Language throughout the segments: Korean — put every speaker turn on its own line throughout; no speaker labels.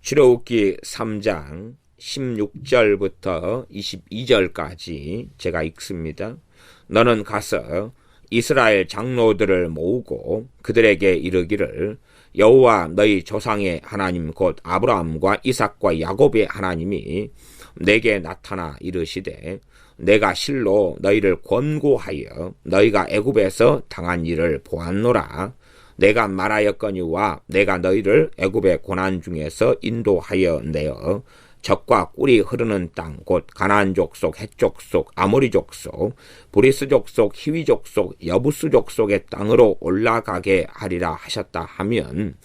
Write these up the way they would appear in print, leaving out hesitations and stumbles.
출애굽기 3장 16절부터 22절까지 제가 읽습니다. 너는 가서 이스라엘 장로들을 모으고 그들에게 이르기를 여호와 너희 조상의 하나님 곧 아브라함과 이삭과 야곱의 하나님이 내게 나타나 이르시되 내가 실로 너희를 권고하여 너희가 애굽에서 당한 일을 보았노라. 내가 말하였거니와 내가 너희를 애굽의 고난 중에서 인도하여 내어 적과 꿀이 흐르는 땅 곧 가나안 족속, 헷 족속, 아모리 족속, 브리스 족속, 히위 족속, 여부스 족속의 땅으로 올라가게 하리라 하셨다 하면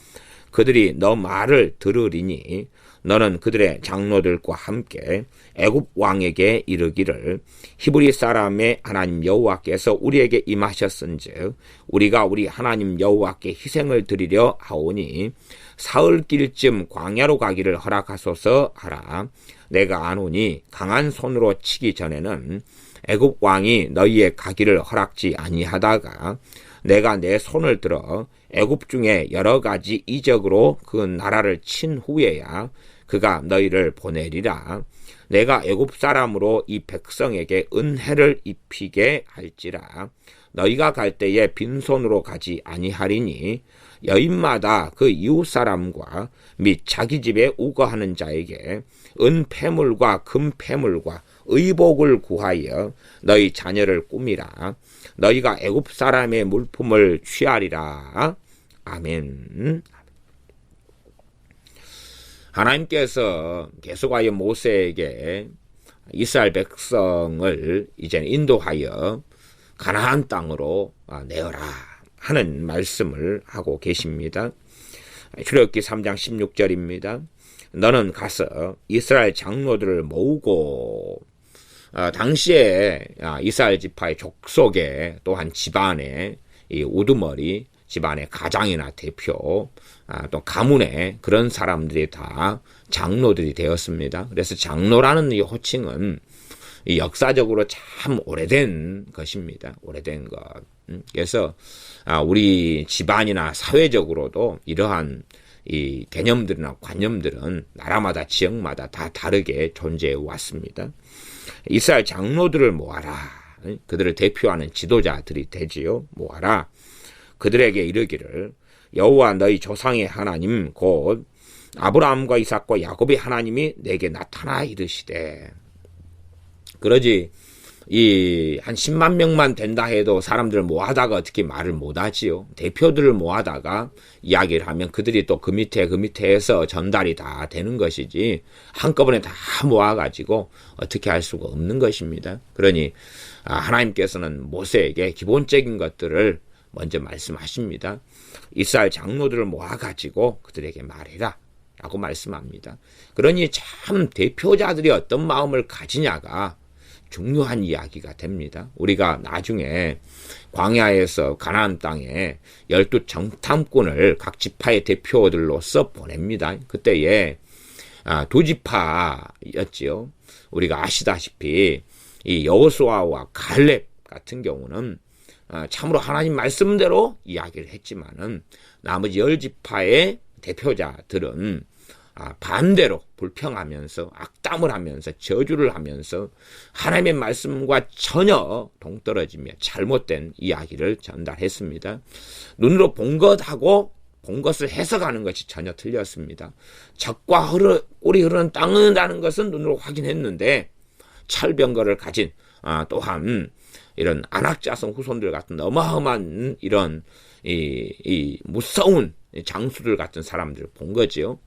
그들이 너 말을 들으리니 너는 그들의 장로들과 함께 애굽 왕에게 이르기를 히브리 사람의 하나님 여호와께서 우리에게 임하셨은즉 우리가 우리 하나님 여호와께 희생을 드리려 하오니 사흘길쯤 광야로 가기를 허락하소서 하라. 내가 아노니 강한 손으로 치기 전에는 애굽 왕이 너희의 가기를 허락지 아니하다가 내가 내 손을 들어 애굽 중에 여러 가지 이적으로 그 나라를 친 후에야 그가 너희를 보내리라. 내가 애굽 사람으로 이 백성에게 은혜를 입히게 할지라. 너희가 갈 때에 빈손으로 가지 아니하리니 여인마다 그 이웃 사람과 및 자기 집에 우거하는 자에게 은폐물과 금폐물과 의복을 구하여 너희 자녀를 꾸미라. 너희가 애굽 사람의 물품을 취하리라. 아멘. 하나님께서 계속하여 모세에게 이스라엘 백성을 이제 인도하여 가나안 땅으로 내어라 하는 말씀을 하고 계십니다. 출애굽기 3장 16절입니다. 너는 가서 이스라엘 장로들을 모으고 당시에 이스라엘 지파의 족속에 또한 집안의 이 우두머리 집안의 가장이나 대표 또 가문의 그런 사람들이 다 장로들이 되었습니다. 그래서 장로라는 이 호칭은 이 역사적으로 참 오래된 것입니다. 오래된 것. 그래서 우리 집안이나 사회적으로도 이러한 이 개념들이나 관념들은 나라마다 지역마다 다 다르게 존재해 왔습니다. 이스라엘 장로들을 모아라. 그들을 대표하는 지도자들이 되지요. 모아라. 그들에게 이르기를 여호와 너희 조상의 하나님 곧 아브라함과 이삭과 야곱의 하나님이 내게 나타나 이르시되. 그러지 이 한 10만 명만 된다 해도 사람들을 모아다가 어떻게 말을 못하지요. 대표들을 모아다가 이야기를 하면 그들이 또 그 밑에에서 전달이 다 되는 것이지 한꺼번에 다 모아가지고 어떻게 할 수가 없는 것입니다. 그러니 하나님께서는 모세에게 기본적인 것들을 먼저 말씀하십니다. 이스라엘 장로들을 모아가지고 그들에게 말해라 라고 말씀합니다. 그러니 참 대표자들이 어떤 마음을 가지냐가 중요한 이야기가 됩니다. 우리가 나중에 광야에서 가나안 땅에 12 정탐꾼을 각 지파의 대표들로서 보냅니다. 그때에 두 지파였지요. 우리가 아시다시피 이 여호수아와 갈렙 같은 경우는 참으로 하나님 말씀대로 이야기를 했지만은 나머지 10지파의 대표자들은 반대로 불평하면서 악담을 하면서 저주를 하면서 하나님의 말씀과 전혀 동떨어지며 잘못된 이야기를 전달했습니다. 눈으로 본 것하고 본 것을 해석하는 것이 전혀 틀렸습니다. 적과 꿀이 흐르는 땅이라는 것은 눈으로 확인했는데 철병거를 가진 또한 이런 안악자손 후손들 같은 어마어마한 이런 이 무서운 장수들 같은 사람들을 본 거지요.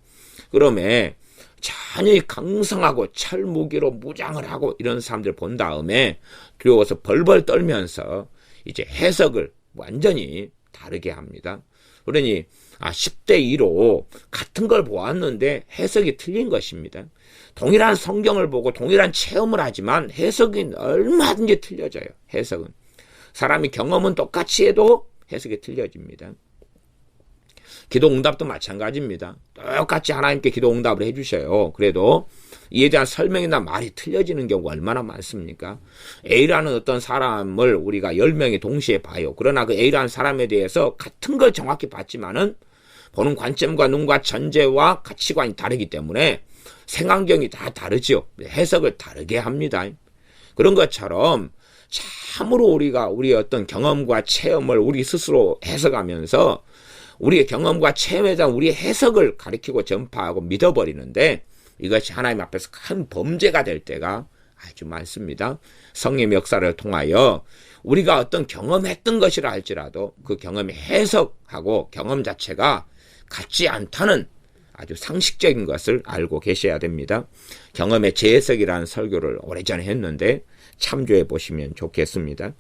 그러면 전혀 강성하고 철무기로 무장을 하고 이런 사람들을 본 다음에 두려워서 벌벌 떨면서 이제 해석을 완전히 다르게 합니다. 그러니 10대 2로 같은 걸 보았는데 해석이 틀린 것입니다. 동일한 성경을 보고 동일한 체험을 하지만 해석이 얼마든지 틀려져요. 해석은. 사람이 경험은 똑같이 해도 해석이 틀려집니다. 기도응답도 마찬가지입니다. 똑같이 하나님께 기도응답을 해주셔요. 그래도 이에 대한 설명이나 말이 틀려지는 경우가 얼마나 많습니까? A라는 어떤 사람을 우리가 10명이 동시에 봐요. 그러나 그 A라는 사람에 대해서 같은 걸 정확히 봤지만은 보는 관점과 눈과 전제와 가치관이 다르기 때문에 생활경이 다 다르죠. 해석을 다르게 합니다. 그런 것처럼 참으로 우리가 우리의 어떤 경험과 체험을 우리 스스로 해석하면서 우리의 경험과 체험에 대한 우리의 해석을 가리키고 전파하고 믿어버리는데 이것이 하나님 앞에서 큰 범죄가 될 때가 아주 많습니다. 성령의 역사를 통하여 우리가 어떤 경험했던 것이라 할지라도 그 경험의 해석하고 경험 자체가 같지 않다는 아주 상식적인 것을 알고 계셔야 됩니다. 경험의 재해석이라는 설교를 오래전에 했는데 참조해 보시면 좋겠습니다.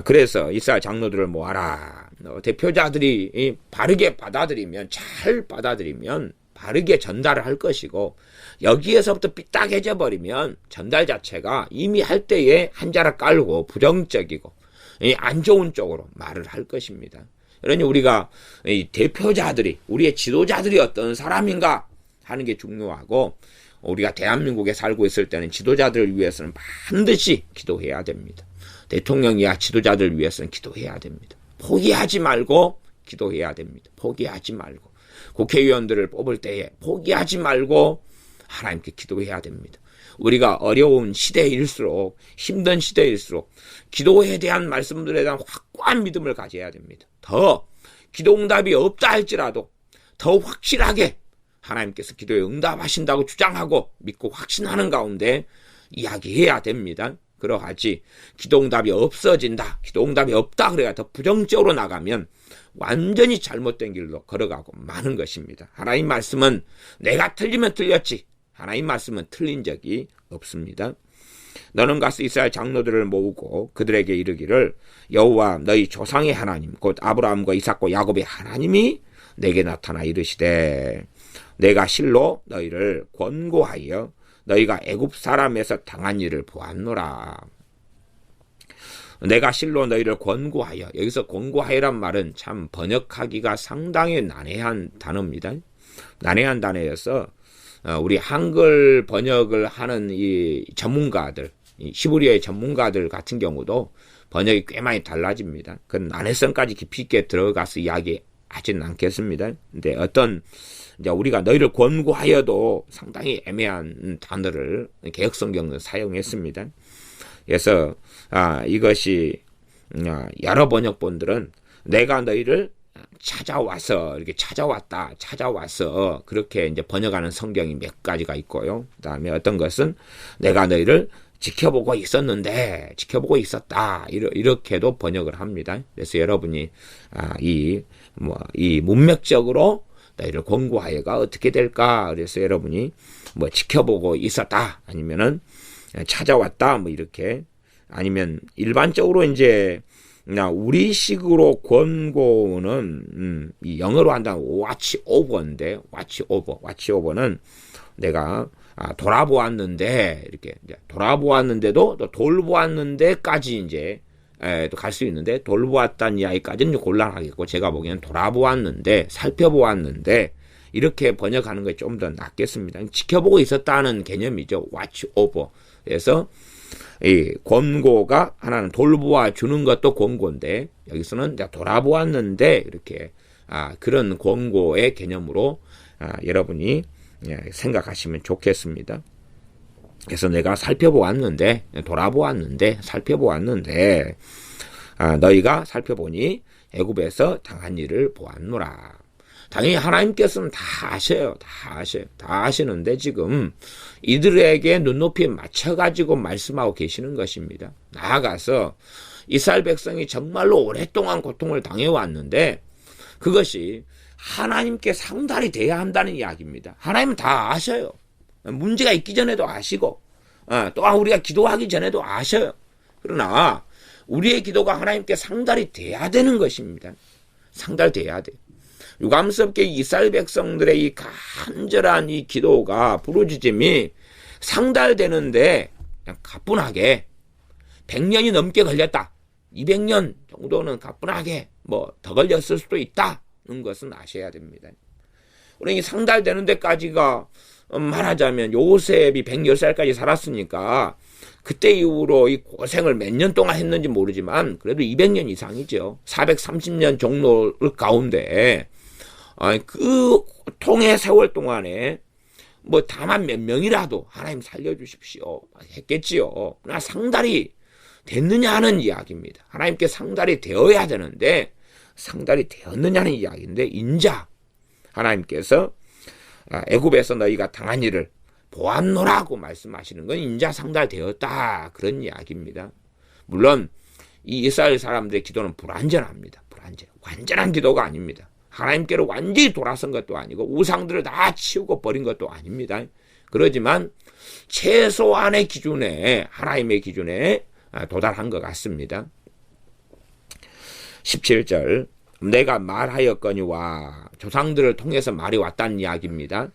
그래서 이스라엘 장로들을 모아라. 대표자들이 바르게 받아들이면, 잘 받아들이면 바르게 전달을 할 것이고, 여기에서부터 삐딱해져 버리면 전달 자체가 이미 할 때에 한자락 깔고 부정적이고 안 좋은 쪽으로 말을 할 것입니다. 그러니 우리가 이 대표자들이, 우리의 지도자들이 어떤 사람인가 하는 게 중요하고, 우리가 대한민국에 살고 있을 때는 지도자들을 위해서는 반드시 기도해야 됩니다. 대통령이야 지도자들을 위해서는 기도해야 됩니다. 포기하지 말고 기도해야 됩니다. 포기하지 말고. 국회의원들을 뽑을 때에 포기하지 말고 하나님께 기도해야 됩니다. 우리가 어려운 시대일수록, 힘든 시대일수록 기도에 대한 말씀들에 대한 확고한 믿음을 가져야 됩니다. 더 기도 응답이 없다 할지라도 더 확실하게 하나님께서 기도에 응답하신다고 주장하고 믿고 확신하는 가운데 이야기해야 됩니다. 그러하지 기도 응답이 없어진다, 기도 응답이 없다 그래야 더 부정적으로 나가면 완전히 잘못된 길로 걸어가고 마는 것입니다. 하나님 말씀은 내가 틀리면 틀렸지 하나님 말씀은 틀린 적이 없습니다. 너는 가서 이스라엘 장로들을 모으고 그들에게 이르기를 여호와 너희 조상의 하나님 곧 아브라함과 이삭과 야곱의 하나님이 내게 나타나 이르시되 내가 실로 너희를 권고하여 너희가 애굽 사람에서 당한 일을 보았노라. 내가 실로 너희를 권고하여, 여기서 권고하여란 말은 참 번역하기가 상당히 난해한 단어입니다. 난해한 단어여서 우리 한글 번역을 하는 이 전문가들, 이 히브리어의 전문가들 같은 경우도 번역이 꽤 많이 달라집니다. 그 난해성까지 깊이 있게 들어가서 이야기하지는 않겠습니다. 근데 어떤 이제 우리가 너희를 권고하여도 상당히 애매한 단어를 개역성경은 사용했습니다. 그래서 이것이 여러 번역본들은 내가 너희를 찾아와서 이렇게 찾아와서 그렇게 이제 번역하는 성경이 몇 가지가 있고요. 그다음에 어떤 것은 내가 너희를 지켜보고 있었다 이렇게도 번역을 합니다. 그래서 여러분이 이 문맥적으로 너희를 권고하여가 어떻게 될까? 그래서 여러분이 지켜보고 있었다 아니면은 찾아왔다 이렇게 아니면 일반적으로 이제 우리식으로 권고는 이 영어로 한다면 watch over인데 watch over는 내가 돌아보았는데 이렇게 돌아보았는데도 또 돌보았는데까지 이제 또 갈 수 있는데 돌보았다는 이야기까지는 곤란하겠고 제가 보기에는 돌아보았는데 살펴보았는데 이렇게 번역하는 게 좀 더 낫겠습니다. 지켜보고 있었다는 개념이죠. watch over. 그래서 이 권고가 하나는 돌보아 주는 것도 권고인데 여기서는 돌아보았는데 이렇게 그런 권고의 개념으로 여러분이 생각하시면 좋겠습니다. 그래서 내가 돌아보았는데 너희가 살펴보니 애굽에서 당한 일을 보았노라. 당연히 하나님께서는 다 아시는데 지금 이들에게 눈높이에 맞춰가지고 말씀하고 계시는 것입니다. 나아가서 이스라엘 백성이 정말로 오랫동안 고통을 당해왔는데 그것이 하나님께 상달이 돼야 한다는 이야기입니다. 하나님은 다 아셔요. 문제가 있기 전에도 아시고 또한 우리가 기도하기 전에도 아셔요. 그러나 우리의 기도가 하나님께 상달이 돼야 되는 것입니다. 상달돼야 돼요. 유감스럽게 이스라엘 백성들의 이 간절한 이 기도가 부르짖음이 상달되는데 그냥 가뿐하게 100년이 넘게 걸렸다. 200년 정도는 가뿐하게 더 걸렸을 수도 있다는 것은 아셔야 됩니다. 우리 상달되는 데까지가 말하자면 요셉이 110살까지 살았으니까 그때 이후로 이 고생을 몇 년 동안 했는지 모르지만 그래도 200년 이상이죠. 430년 종로 가운데 그 통의 세월 동안에 뭐 다만 몇 명이라도 하나님 살려주십시오 했겠지요. 그러나 상달이 됐느냐 하는 이야기입니다. 하나님께 상달이 되어야 되는데 상달이 되었느냐는 이야기인데 인자 하나님께서 애굽에서 너희가 당한 일을 보았노라고 말씀하시는 건 인자 상달되었다 그런 이야기입니다. 물론 이 이스라엘 사람들의 기도는 불완전합니다. 완전한 기도가 아닙니다. 하나님께로 완전히 돌아선 것도 아니고 우상들을 다 치우고 버린 것도 아닙니다. 그러지만 최소한의 기준에 하나님의 기준에 도달한 것 같습니다. 17절 내가 말하였거니와 조상들을 통해서 말이 왔다는 이야기입니다.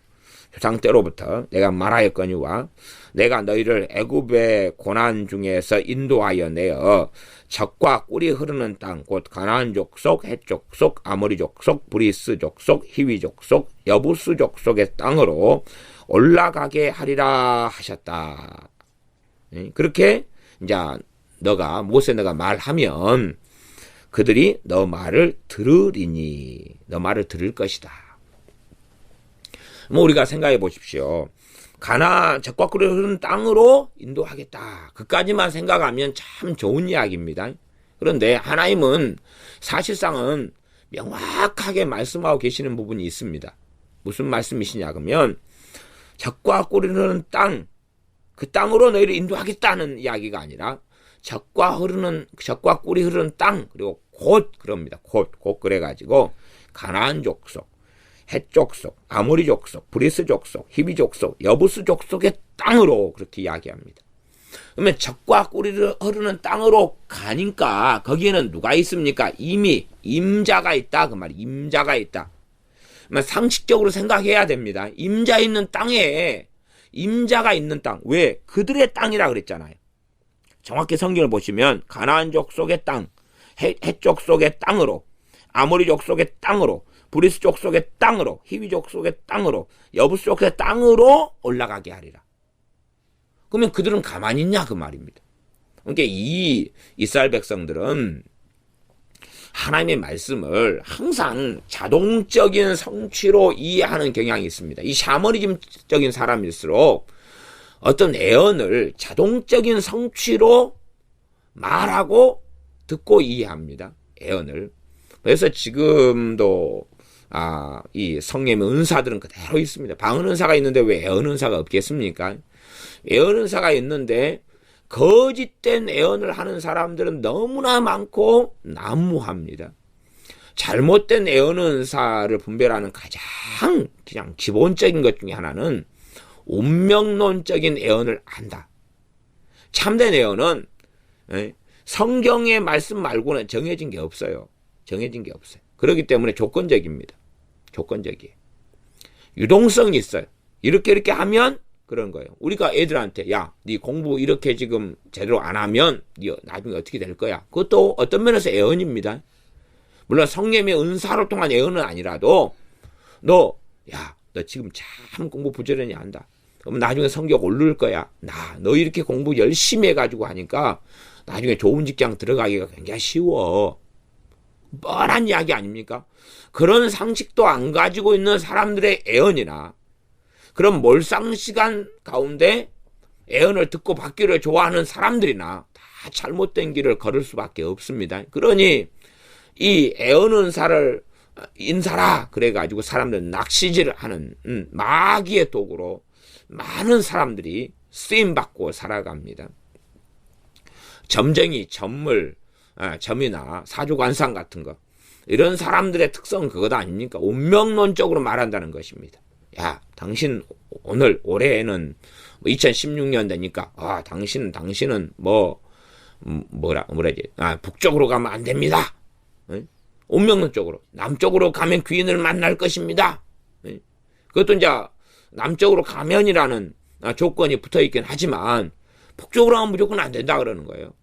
조상 때로부터 내가 말하였거니와 내가 너희를 애굽의 고난 중에서 인도하여 내어 적과 꿀이 흐르는 땅 곧 가나안 족속, 헷 족속, 아모리 족속, 브리스 족속, 히위 족속, 여부스 족속의 땅으로 올라가게 하리라 하셨다. 그렇게 이제 모세 너가 말하면 그들이 너 말을 들으리니 너 말을 들을 것이다. 뭐 우리가 생각해 보십시오. 적과 꿀이 흐르는 땅으로 인도하겠다. 그까지만 생각하면 참 좋은 이야기입니다. 그런데 하나님은 사실상은 명확하게 말씀하고 계시는 부분이 있습니다. 무슨 말씀이시냐 그러면 적과 꿀이 흐르는 땅, 그 땅으로 너희를 인도하겠다는 이야기가 아니라 적과 꿀이 흐르는 땅, 그리고 곧 그럽니다. 곧 그래가지고 가나안 족속, 헷 족속, 아모리 족속, 브리스 족속, 히비 족속, 여부스 족속의 땅으로 그렇게 이야기합니다. 그러면 적과 꿀이 흐르는 땅으로 가니까 거기에는 누가 있습니까? 이미 임자가 있다 그 말이 임자가 있다. 상식적으로 생각해야 됩니다. 임자 있는 땅에 임자가 있는 땅, 왜? 그들의 땅이라 그랬잖아요. 정확히 성경을 보시면 가나안 족속의 땅, 헷 족속의 땅으로, 아모리 족속의 땅으로, 브리스 족속의 땅으로, 히위 족속의 땅으로, 여부스 족속의 땅으로 올라가게 하리라. 그러면 그들은 가만히 있냐 그 말입니다. 그러니까 이 이스라엘 백성들은 하나님의 말씀을 항상 자동적인 성취로 이해하는 경향이 있습니다. 이 샤머니즘적인 사람일수록 어떤 애언을 자동적인 성취로 말하고 듣고 이해합니다. 애언을. 그래서 지금도 이 성령의 은사들은 그대로 있습니다. 방언 은사가 있는데 왜 애언 은사가 없겠습니까? 애언 은사가 있는데 거짓된 애언을 하는 사람들은 너무나 많고 난무합니다. 잘못된 애언 은사를 분별하는 가장 그냥 기본적인 것 중에 하나는 운명론적인 애언을 안다. 참된 애언은 성경의 말씀 말고는 정해진 게 없어요. 그렇기 때문에 조건적입니다. 조건적이에요. 유동성이 있어요. 이렇게 하면 그런 거예요. 우리가 애들한테 네 공부 이렇게 지금 제대로 안 하면 네 나중에 어떻게 될 거야. 그것도 어떤 면에서 애언입니다. 물론 성령의 은사로 통한 애언은 아니라도 너 지금 참 공부 부지런히 한다. 그럼 나중에 성적 오를 거야. 너 이렇게 공부 열심히 해가지고 하니까 나중에 좋은 직장 들어가기가 굉장히 쉬워. 뻔한 이야기 아닙니까? 그런 상식도 안 가지고 있는 사람들의 애언이나 그런 몰상시간 가운데 애언을 듣고 받기를 좋아하는 사람들이나 다 잘못된 길을 걸을 수밖에 없습니다. 그러니 이 애언 인사라 그래가지고 사람들 낚시질을 하는 마귀의 도구로 많은 사람들이 쓰임받고 살아갑니다. 점쟁이, 점이나 사주관상 같은 거 이런 사람들의 특성은 그것 아닙니까? 운명론적으로 말한다는 것입니다. 당신 올해에는 2016년 되니까 당신은 북쪽으로 가면 안 됩니다. 운명론적으로 남쪽으로 가면 귀인을 만날 것입니다. 그것도 이제 남쪽으로 가면이라는 조건이 붙어있긴 하지만 북쪽으로 가면 무조건 안 된다 그러는 거예요.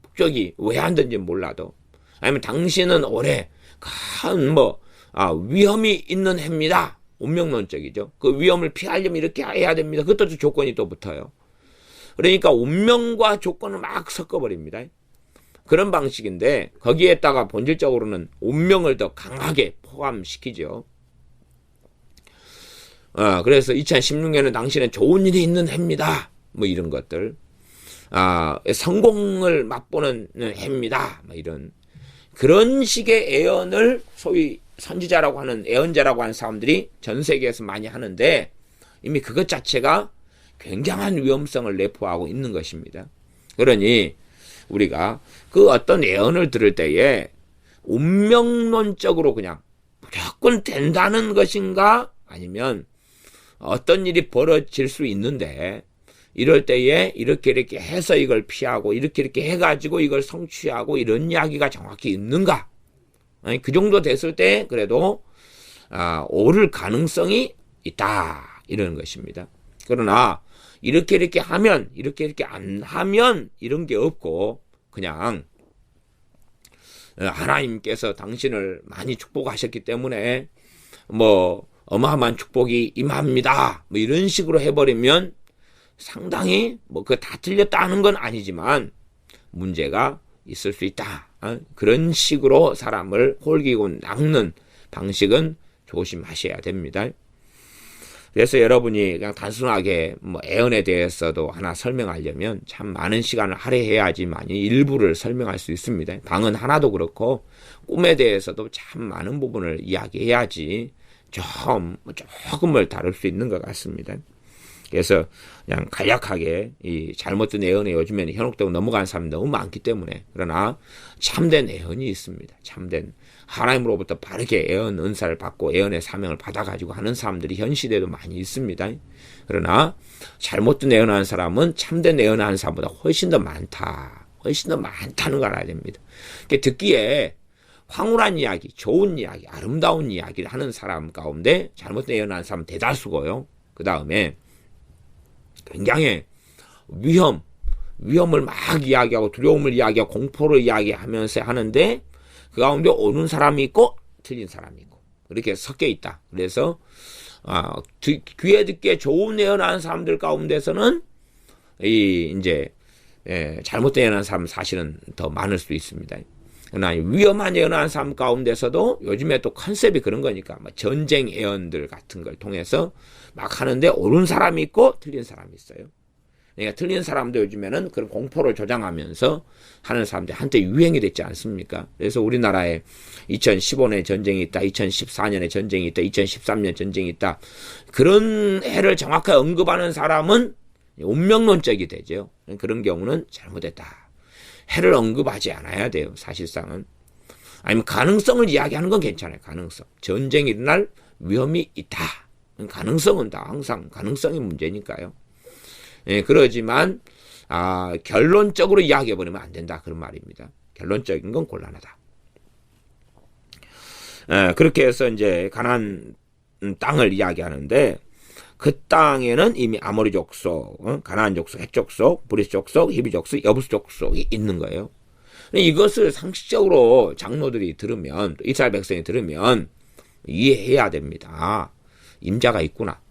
북쪽이 왜 안 된지 몰라도. 아니면 당신은 올해 위험이 있는 해입니다. 운명론적이죠. 그 위험을 피하려면 이렇게 해야 됩니다. 그것도 조건이 또 붙어요. 그러니까 운명과 조건을 막 섞어버립니다. 그런 방식인데 거기에다가 본질적으로는 운명을 더 강하게 포함시키죠. 그래서 2016년은 당신의 좋은 일이 있는 해입니다. 뭐 이런 것들. 성공을 맛보는 해입니다. 뭐 이런. 그런 식의 예언을 소위 선지자라고 하는, 예언자라고 하는 사람들이 전 세계에서 많이 하는데 이미 그것 자체가 굉장한 위험성을 내포하고 있는 것입니다. 그러니 우리가 그 어떤 예언을 들을 때에 운명론적으로 그냥 무조건 된다는 것인가, 아니면 어떤 일이 벌어질 수 있는데 이럴 때에 이렇게 해서 이걸 피하고 이렇게 해가지고 이걸 성취하고 이런 이야기가 정확히 있는가, 그 정도 됐을 때 그래도 오를 가능성이 있다, 이런 것입니다. 그러나 이렇게 하면 이렇게 안 하면 이런 게 없고, 그냥 하나님께서 당신을 많이 축복하셨기 때문에 뭐 어마어마한 축복이 임합니다, 뭐 이런 식으로 해버리면 상당히 뭐 그거 다 틀렸다 하는 건 아니지만 문제가 있을 수 있다. 그런 식으로 사람을 홀기고 낚는 방식은 조심하셔야 됩니다. 그래서 여러분이 그냥 단순하게 뭐 예언에 대해서도 하나 설명하려면 참 많은 시간을 할애해야지만 일부를 설명할 수 있습니다. 방언 하나도 그렇고 꿈에 대해서도 참 많은 부분을 이야기해야지 조금을 다룰 수 있는 것 같습니다. 그래서 그냥 간략하게 이 잘못된 예언에 요즘에는 현혹되고 넘어가는 사람이 너무 많기 때문에, 그러나 참된 예언이 있습니다. 참된 하나님으로부터 바르게 예언 은사를 받고 예언의 사명을 받아가지고 하는 사람들이 현 시대에도 많이 있습니다. 그러나 잘못된 예언하는 사람은 참된 예언하는 사람보다 훨씬 더 많다. 훨씬 더 많다는 걸 알아야 됩니다. 듣기에 황홀한 이야기, 좋은 이야기, 아름다운 이야기를 하는 사람 가운데 잘못된 예언하는 사람은 대다수고요. 그 다음에 굉장히 위험을 막 이야기하고 두려움을 이야기하고 공포를 이야기하면서 하는데 그 가운데 옳은 사람이 있고 틀린 사람이 있고 이렇게 섞여 있다. 그래서 귀에 듣기에 좋은 예언하는 사람들 가운데서는 이제 잘못된 예언하는 사람은 사실은 더 많을 수 있습니다. 그러나 위험한 예언하는 사람 가운데서도 요즘에 또 컨셉이 그런 거니까 전쟁 예언들 같은 걸 통해서 막 하는데 옳은 사람이 있고 틀린 사람이 있어요. 그러니까 틀린 사람도 요즘에는 그런 공포를 조장하면서 하는 사람들이 한때 유행이 됐지 않습니까? 그래서 우리나라에 2015년에 전쟁이 있다, 2014년에 전쟁이 있다, 2013년 전쟁이 있다, 그런 해를 정확하게 언급하는 사람은 운명론적이 되죠. 그런 경우는 잘못했다. 해를 언급하지 않아야 돼요, 사실상은. 아니면 가능성을 이야기하는 건 괜찮아요. 가능성. 전쟁이 일어날 위험이 있다. 가능성은 다 항상 가능성이 문제니까요. 그러지만 결론적으로 이야기해버리면 안 된다, 그런 말입니다. 결론적인 건 곤란하다. 그렇게 해서 이제 가나안 땅을 이야기하는데 그 땅에는 이미 아모리 족속, 가나안 족속, 헷 족속, 브리스 족속, 히비 족속, 여부스 족속이 있는 거예요. 이것을 상식적으로 장로들이 들으면, 이스라엘 백성이 들으면 이해해야 됩니다. 임자가 있구나.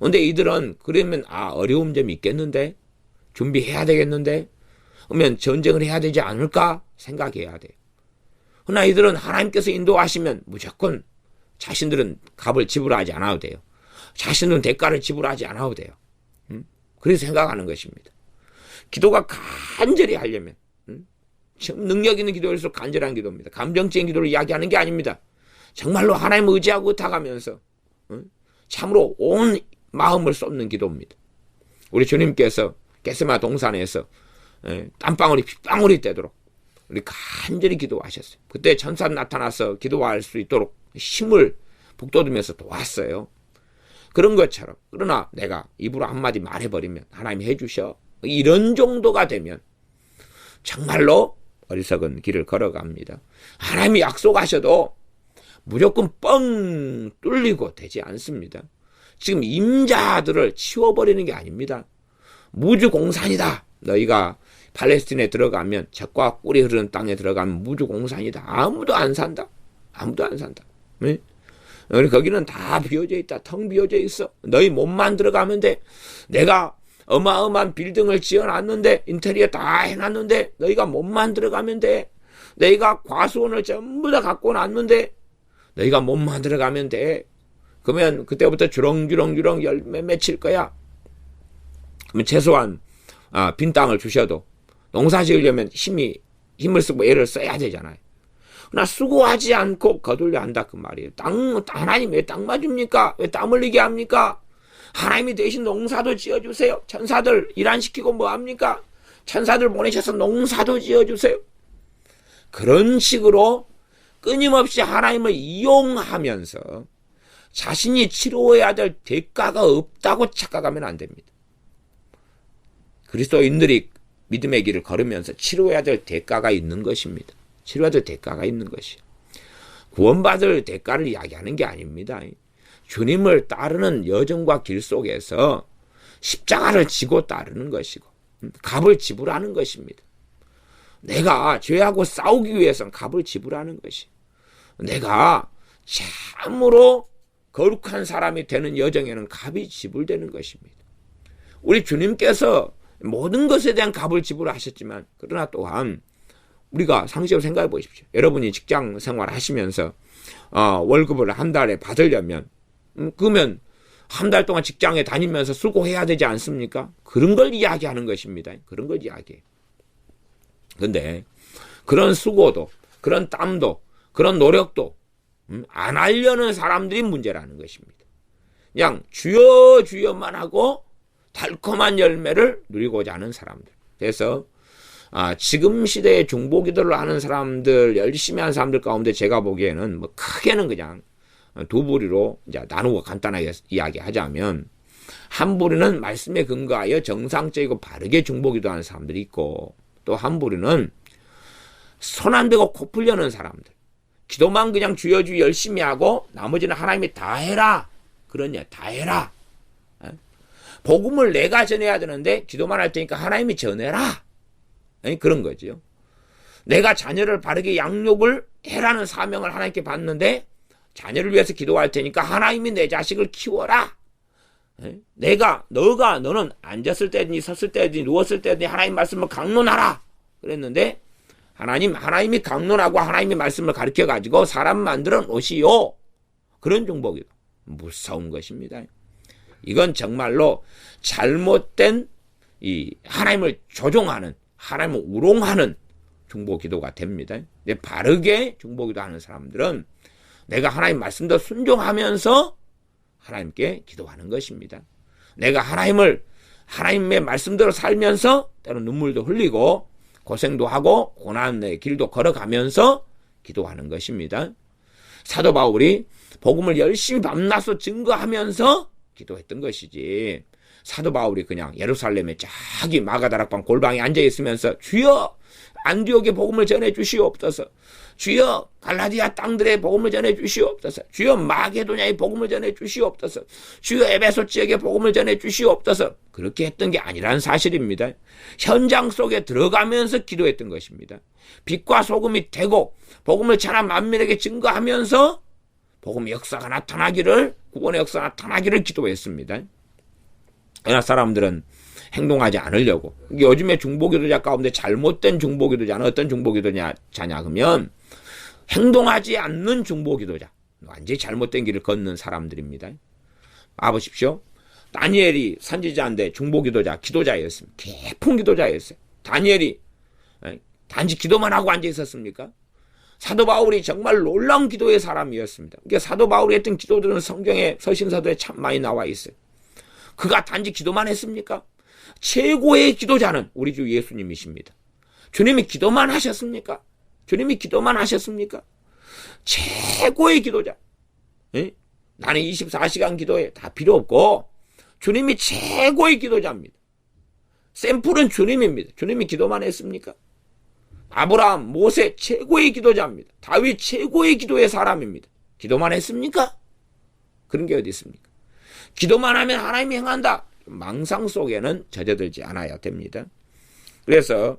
근데 이들은 그러면 어려운 점이 있겠는데, 준비해야 되겠는데, 그러면 전쟁을 해야 되지 않을까 생각해야 돼요. 그러나 이들은 하나님께서 인도하시면 무조건 자신들은 값을 지불하지 않아도 돼요. 자신은 대가를 지불하지 않아도 돼요. 그래서 생각하는 것입니다. 기도가 간절히 하려면, 능력 있는 기도일수록 간절한 기도입니다. 감정적인 기도를 이야기하는 게 아닙니다. 정말로 하나님을 의지하고 의탁하면서 참으로 온 마음을 쏟는 기도입니다. 우리 주님께서 겟세마네 동산에서 땀방울이 핏방울이 되도록 우리 간절히 기도하셨어요. 그때 천사 나타나서 기도할 수 있도록 힘을 북돋으면서 도왔어요. 그런 것처럼, 그러나 내가 입으로 한마디 말해버리면 하나님이 해주셔, 이런 정도가 되면 정말로 어리석은 길을 걸어갑니다. 하나님이 약속하셔도 무조건 뻥 뚫리고 되지 않습니다. 지금 임자들을 치워버리는 게 아닙니다. 무주공산이다. 너희가 팔레스틴에 들어가면, 젖과 꿀이 흐르는 땅에 들어가면 무주공산이다. 아무도 안 산다. 아무도 안 산다. 네? 거기는 다 비어져 있다. 텅 비어져 있어. 너희 몸만 들어가면 돼. 내가 어마어마한 빌딩을 지어놨는데 인테리어 다 해놨는데 너희가 몸만 들어가면 돼. 너희가 과수원을 전부 다 갖고 놨는데 너희가 몸만 들어가면 돼. 그러면 그때부터 주렁주렁 열매 맺힐 거야. 그러면 최소한 빈 땅을 주셔도 농사 지으려면 힘을 쓰고 애를 써야 되잖아요. 그러나 수고하지 않고 거둘려 한다 그 말이에요. 하나님 왜 땅 맞습니까? 왜 땀 흘리게 합니까? 하나님이 대신 농사도 지어주세요. 천사들 일 안 시키고 뭐 합니까? 천사들 보내셔서 농사도 지어주세요. 그런 식으로 끊임없이 하나님을 이용하면서 자신이 치러야 될 대가가 없다고 착각하면 안 됩니다. 그리스도인들이 믿음의 길을 걸으면서 치러야 될 대가가 있는 것입니다. 치러야 될 대가가 있는 것이요. 구원받을 대가를 이야기하는 게 아닙니다. 주님을 따르는 여정과 길 속에서 십자가를 지고 따르는 것이고 값을 지불하는 것입니다. 내가 죄하고 싸우기 위해서는 값을 지불하는 것이. 내가 참으로 거룩한 사람이 되는 여정에는 값이 지불되는 것입니다. 우리 주님께서 모든 것에 대한 값을 지불하셨지만 그러나 또한 우리가 상식으로 생각해 보십시오. 여러분이 직장 생활 하시면서 월급을 한 달에 받으려면 그러면 한 달 동안 직장에 다니면서 수고해야 되지 않습니까? 그런 걸 이야기하는 것입니다. 그런 걸 이야기해요. 그런데 그런 수고도 그런 땀도 그런 노력도 안 하려는 사람들이 문제라는 것입니다. 그냥 주여 주여만 하고 달콤한 열매를 누리고자 하는 사람들. 그래서 지금 시대에 중보기도를 하는 사람들, 열심히 하는 사람들 가운데 제가 보기에는 뭐 크게는 그냥 두 부류로 이제 나누고 간단하게 이야기하자면, 한 부류는 말씀에 근거하여 정상적이고 바르게 중보기도 하는 사람들이 있고, 또 한 부류는 손 안 대고 코 풀려는 사람들. 기도만 그냥 주여 주여 열심히 하고 나머지는 하나님이 다 해라. 그러냐, 다 해라. 복음을 내가 전해야 되는데 기도만 할 테니까 하나님이 전해라. 그런 거죠. 내가 자녀를 바르게 양육을 해라는 사명을 하나님께 받는데 자녀를 위해서 기도할 테니까 하나님이 내 자식을 키워라. 너는 앉았을 때든지 섰을 때든지 누웠을 때든지 하나님 말씀을 강론하라. 그랬는데 하나님이 강론하고 하나님의 말씀을 가르쳐가지고 사람 만들어 놓으시오. 그런 중보기도 무서운 것입니다. 이건 정말로 잘못된 이 하나님을 조종하는, 하나님을 우롱하는 중보기도가 됩니다. 근데 바르게 중보기도 하는 사람들은 내가 하나님 말씀도 순종하면서 하나님께 기도하는 것입니다. 내가 하나님의 말씀대로 살면서 때로 눈물도 흘리고 고생도 하고 고난의 길도 걸어가면서 기도하는 것입니다. 사도 바울이 복음을 열심히 밤낮으로 증거하면서 기도했던 것이지, 사도 바울이 그냥 예루살렘에 저기 마가다락방 골방에 앉아있으면서 주여 안디옥의 복음을 전해 주시옵소서, 주여 갈라디아 땅들의 복음을 전해 주시옵소서, 주여 마게도냐의 복음을 전해 주시옵소서, 주여 에베소 지역의 복음을 전해 주시옵소서, 그렇게 했던 게 아니라는 사실입니다. 현장 속에 들어가면서 기도했던 것입니다. 빛과 소금이 되고 복음을 전한 만민에게 증거하면서 복음의 역사가 나타나기를, 구원의 역사가 나타나기를 기도했습니다. 그러나 사람들은 행동하지 않으려고, 요즘에 중보기도자 가운데 잘못된 중보기도자는 어떤 중보기도자냐 그러면 행동하지 않는 중보기도자, 완전히 잘못된 길을 걷는 사람들입니다. 봐보십시오. 다니엘이 선지자인데 중보기도자, 기도자였습니다. 깊은 기도자였어요. 다니엘이 단지 기도만 하고 앉아 있었습니까? 사도 바울이 정말 놀라운 기도의 사람이었습니다. 그러니까 사도 바울이 했던 기도들은 성경에, 서신서도에 참 많이 나와 있어요. 그가 단지 기도만 했습니까? 최고의 기도자는 우리 주 예수님이십니다. 주님이 기도만 하셨습니까? 주님이 기도만 하셨습니까? 최고의 기도자. 나는 24시간 기도해. 다 필요 없고 주님이 최고의 기도자입니다. 샘플은 주님입니다. 주님이 기도만 했습니까? 아브라함, 모세 최고의 기도자입니다. 다윗 최고의 기도의 사람입니다. 기도만 했습니까? 그런 게 어디 있습니까? 기도만 하면 하나님이 행한다. 망상 속에는 젖어들지 않아야 됩니다. 그래서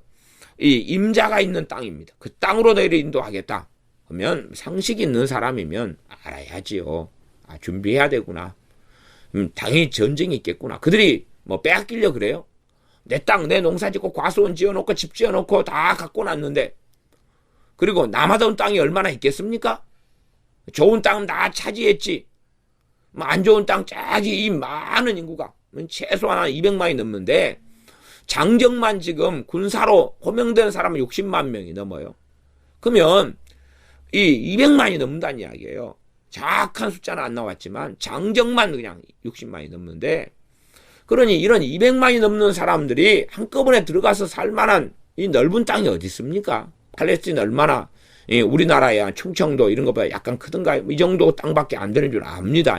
이 임자가 있는 땅입니다. 그 땅으로 너희를 인도하겠다. 그러면 상식 있는 사람이면 알아야지요. 준비해야 되구나. 당연히 전쟁이 있겠구나. 그들이 뭐 빼앗기려 그래요? 내 땅, 내 농사 짓고 과수원 지어놓고 집 지어놓고 다 갖고 놨는데, 그리고 남아돈 땅이 얼마나 있겠습니까? 좋은 땅은 다 차지했지. 뭐 안 좋은 땅 저기 이 많은 인구가 최소한 한 200만이 넘는데, 장정만 지금 군사로 호명된 사람은 60만 명이 넘어요. 그러면 이 200만이 넘는다는 이야기예요. 정확한 숫자는 안 나왔지만 장정만 그냥 60만이 넘는데, 그러니 이런 200만이 넘는 사람들이 한꺼번에 들어가서 살 만한 이 넓은 땅이 어디 있습니까? 팔레스틴 얼마나 우리나라야 충청도 이런 것보다 약간 크던가요? 이 정도 땅밖에 안 되는 줄 압니다.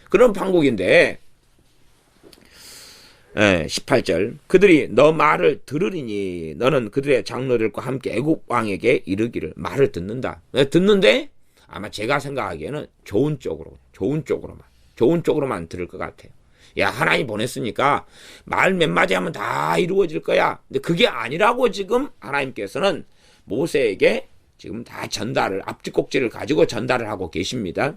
그런 판국인데 18절 그들이 너 말을 들으리니 너는 그들의 장로들과 함께 애굽 왕에게 이르기를. 말을 듣는다. 듣는데 아마 제가 생각하기에는 좋은 쪽으로만 들을 것 같아요. 야, 하나님 보냈으니까 말 몇 마디 하면 다 이루어질 거야. 근데 그게 아니라고 지금 하나님께서는 모세에게 지금 다 전달을, 앞뒤꼭지를 가지고 전달을 하고 계십니다.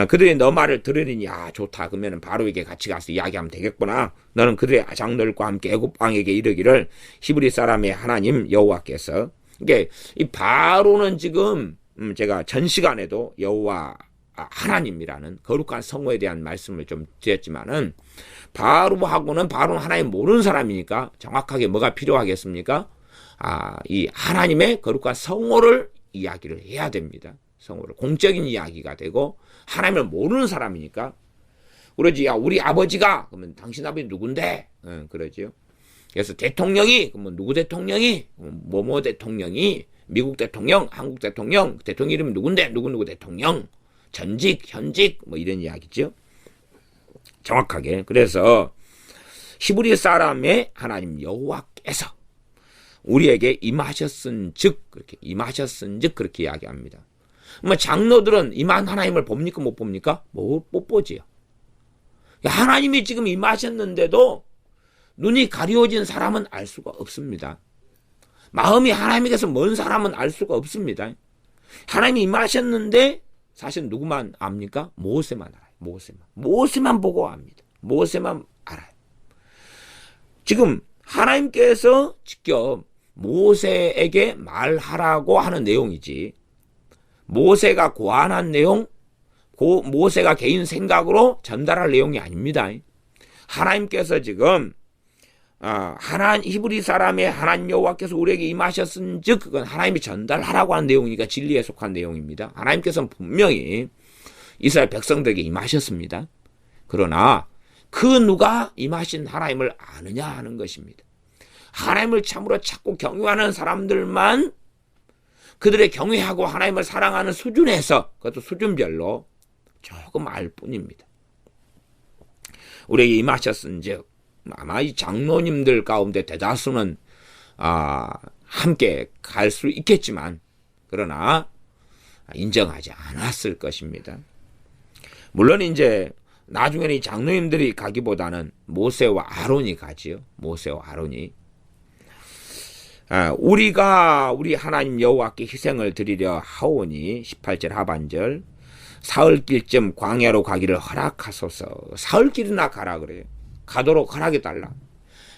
그들이 너 말을 들으리니, 아, 좋다. 그러면 바로에게 같이 가서 이야기하면 되겠구나. 너는 그들의 장로들과 함께 애굽 왕에게 이르기를 히브리 사람의 하나님 여호와께서. 이게 이 바로는 지금 제가 전 시간에도 여호와 하나님이라는 거룩한 성호에 대한 말씀을 좀 드렸지만은, 바로는 하나님 모르는 사람이니까 정확하게 뭐가 필요하겠습니까? 이 하나님의 거룩한 성호를 이야기를 해야 됩니다. 성호를. 공적인 이야기가 되고, 하나님을 모르는 사람이니까. 그러지, 야, 우리 아버지가, 그러면 당신 아버지 누군데? 그러지요. 그래서 대통령이, 그러면 누구 대통령이? 뭐뭐 대통령이, 미국 대통령, 한국 대통령, 대통령 이름이 누군데? 누구 대통령. 전직, 현직, 뭐 이런 이야기죠. 정확하게. 그래서 히브리 사람의 하나님 여호와께서 우리에게 임하셨은즉 그렇게 이야기합니다. 뭐 장로들은 임한 하나님을 봅니까 못 봅니까? 못 보지요. 하나님이 지금 임하셨는데도 눈이 가려워진 사람은 알 수가 없습니다. 마음이 하나님께서 먼 사람은 알 수가 없습니다. 하나님이 임하셨는데 사실 누구만 압니까? 모세만 알아요. 모세만 보고 압니다. 모세만 알아요. 지금 하나님께서 직접 모세에게 말하라고 하는 내용이지, 모세가 고안한 내용, 모세가 개인 생각으로 전달할 내용이 아닙니다. 하나님께서 지금 히브리 사람의 하나님 여호와께서 우리에게 임하셨은즉, 그건 하나님이 전달하라고 하는 내용이니까 진리에 속한 내용입니다. 하나님께서는 분명히 이스라엘 백성들에게 임하셨습니다. 그러나 그 누가 임하신 하나님을 아느냐 하는 것입니다. 하나님을 참으로 찾고 경외하는 사람들만 그들의 경외하고 하나님을 사랑하는 수준에서, 그것도 수준별로 조금 알 뿐입니다. 우리에게 임하셨은즉, 아마 이 장로님들 가운데 대다수는 함께 갈 수 있겠지만, 그러나 인정하지 않았을 것입니다. 물론 이제 나중에는 이 장로님들이 가기보다는 모세와 아론이 가지요. 모세와 아론이. 우리가 우리 하나님 여호와께 희생을 드리려 하오니, 18절 하반절, 사흘길쯤 광야로 가기를 허락하소서. 사흘길이나 가라 그래요. 가도록 허락해달라.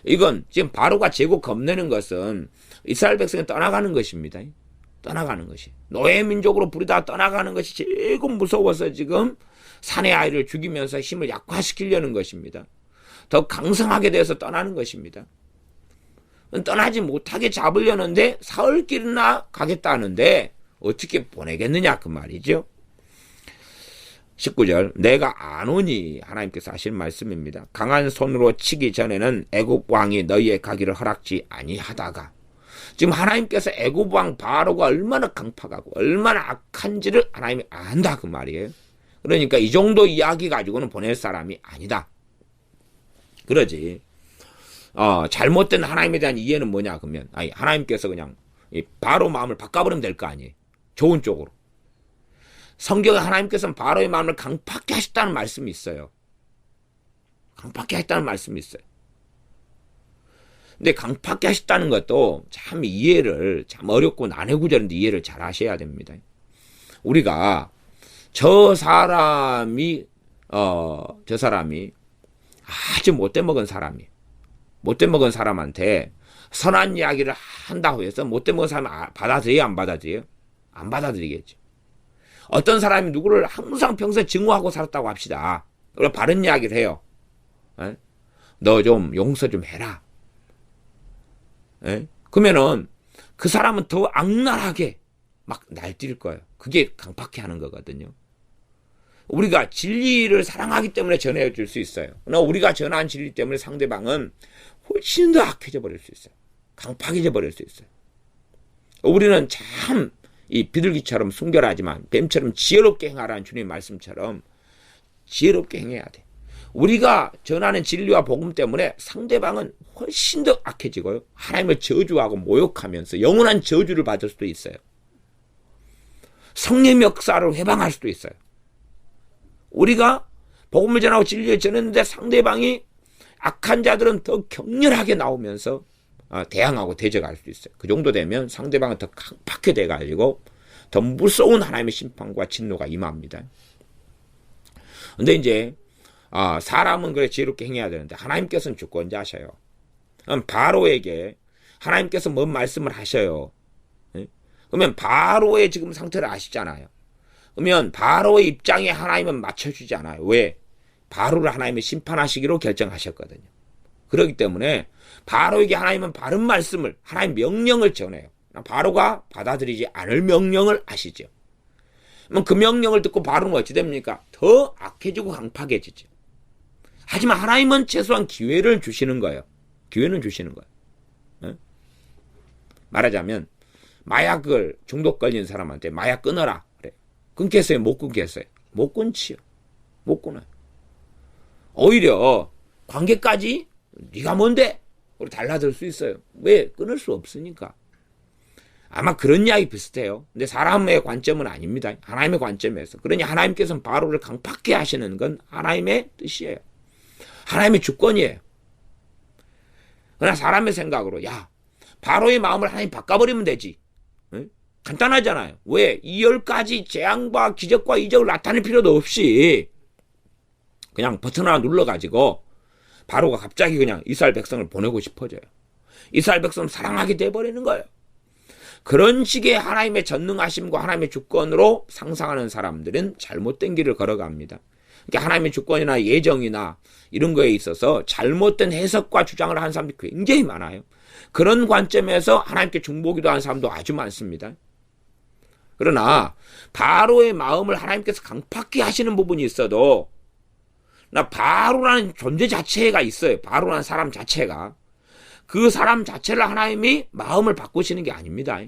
이건 지금 바로가 제국 겁내는 것은 이스라엘 백성이 떠나가는 것입니다. 떠나가는 것이. 노예 민족으로 부리다 떠나가는 것이 제일 무서워서 지금 사내 아이를 죽이면서 힘을 약화시키려는 것입니다. 더 강성하게 돼서 떠나는 것입니다. 떠나지 못하게 잡으려는데 사흘길이나 가겠다는데 어떻게 보내겠느냐 그 말이죠. 19절, 내가 아노니, 하나님께서 하신 말씀입니다. 강한 손으로 치기 전에는 애굽 왕이 너희의 가기를 허락지 아니하다가, 지금 하나님께서 애굽 왕 바로가 얼마나 강팍하고 얼마나 악한지를 하나님이 안다 그 말이에요. 그러니까 이 정도 이야기 가지고는 보낼 사람이 아니다. 그러지. 잘못된 하나님에 대한 이해는 뭐냐 그러면, 하나님께서 그냥 바로 마음을 바꿔버리면 될 거 아니에요. 좋은 쪽으로. 성경에 하나님께서는 바로의 마음을 강팍게 하셨다는 말씀이 있어요. 강팍게 하셨다는 말씀이 있어요. 근데 강팍게 하셨다는 것도 참 이해를, 참 어렵고 난해구절인데 이해를 잘 하셔야 됩니다. 우리가 저 사람이 아주 못돼 먹은 사람이 못돼 먹은 사람한테 선한 이야기를 한다고 해서 못돼 먹은 사람이 받아들여요? 안 받아들여요? 안 받아들이겠죠. 어떤 사람이 누구를 항상 평소에 증오하고 살았다고 합시다. 그리고 바른 이야기를 해요. 너 좀 용서 좀 해라. 그러면은 그 사람은 더 악랄하게 막 날뛸 거예요. 그게 강팍해 하는 거거든요. 우리가 진리를 사랑하기 때문에 전해줄 수 있어요. 그러나 우리가 전한 진리 때문에 상대방은 훨씬 더 악해져 버릴 수 있어요. 강팍해져 버릴 수 있어요. 우리는 참 이 비둘기처럼 순결하지만 뱀처럼 지혜롭게 행하라는 주님의 말씀처럼 지혜롭게 행해야 돼. 우리가 전하는 진리와 복음 때문에 상대방은 훨씬 더 악해지고요. 하나님을 저주하고 모욕하면서 영원한 저주를 받을 수도 있어요. 성령의 역사를 회방할 수도 있어요. 우리가 복음을 전하고 진리를 전했는데 상대방이 악한 자들은 더 격렬하게 나오면서 대항하고 대적할 수 있어요. 그 정도 되면 상대방은 더 강팍해 돼가지고 더 무서운 하나님의 심판과 진노가 임합니다. 근데 이제 사람은 그래 지혜롭게 행해야 되는데 하나님께서는 주권자셔요. 바로에게 하나님께서 뭔 말씀을 하셔요. 그러면 바로의 지금 상태를 아시잖아요. 그러면 바로의 입장에 하나님은 맞춰주지 않아요. 왜? 바로를 하나님이 심판하시기로 결정하셨거든요. 그렇기 때문에 바로에게 하나님은 바른 말씀을, 하나님 명령을 전해요. 바로가 받아들이지 않을 명령을 하시죠. 그럼 그 명령을 듣고 바로는 어찌 됩니까? 더 악해지고 강팍해지죠. 하지만 하나님은 최소한 기회를 주시는 거예요. 기회는 주시는 거예요. 말하자면 마약을 중독 걸린 사람한테 마약 끊어라 그래. 끊겠어요? 못 끊겠어요? 못 끊지요. 못 끊어요. 오히려 관계까지 네가 뭔데? 우리 달라들 수 있어요. 왜? 끊을 수 없으니까. 아마 그런 이야기 비슷해요. 근데 사람의 관점은 아닙니다. 하나님의 관점에서. 그러니 하나님께서는 바로를 강팍해 하시는 건 하나님의 뜻이에요. 하나님의 주권이에요. 그러나 사람의 생각으로 야 바로의 마음을 하나님 바꿔버리면 되지. 응? 간단하잖아요. 왜? 이 10가지 재앙과 기적과 이적을 나타낼 필요도 없이 그냥 버튼 하나 눌러가지고 바로가 갑자기 그냥 이스라엘 백성을 보내고 싶어져요. 이스라엘 백성을 사랑하게 돼버리는 거예요. 그런 식의 하나님의 전능하심과 하나님의 주권으로 상상하는 사람들은 잘못된 길을 걸어갑니다. 그러니까 하나님의 주권이나 예정이나 이런 거에 있어서 잘못된 해석과 주장을 하는 사람들이 굉장히 많아요. 그런 관점에서 하나님께 중보기도 하는 사람도 아주 많습니다. 그러나 바로의 마음을 하나님께서 강팍히 하시는 부분이 있어도 바로라는 존재 자체가 있어요. 바로라는 사람 자체가. 그 사람 자체를 하나님이 마음을 바꾸시는 게 아닙니다.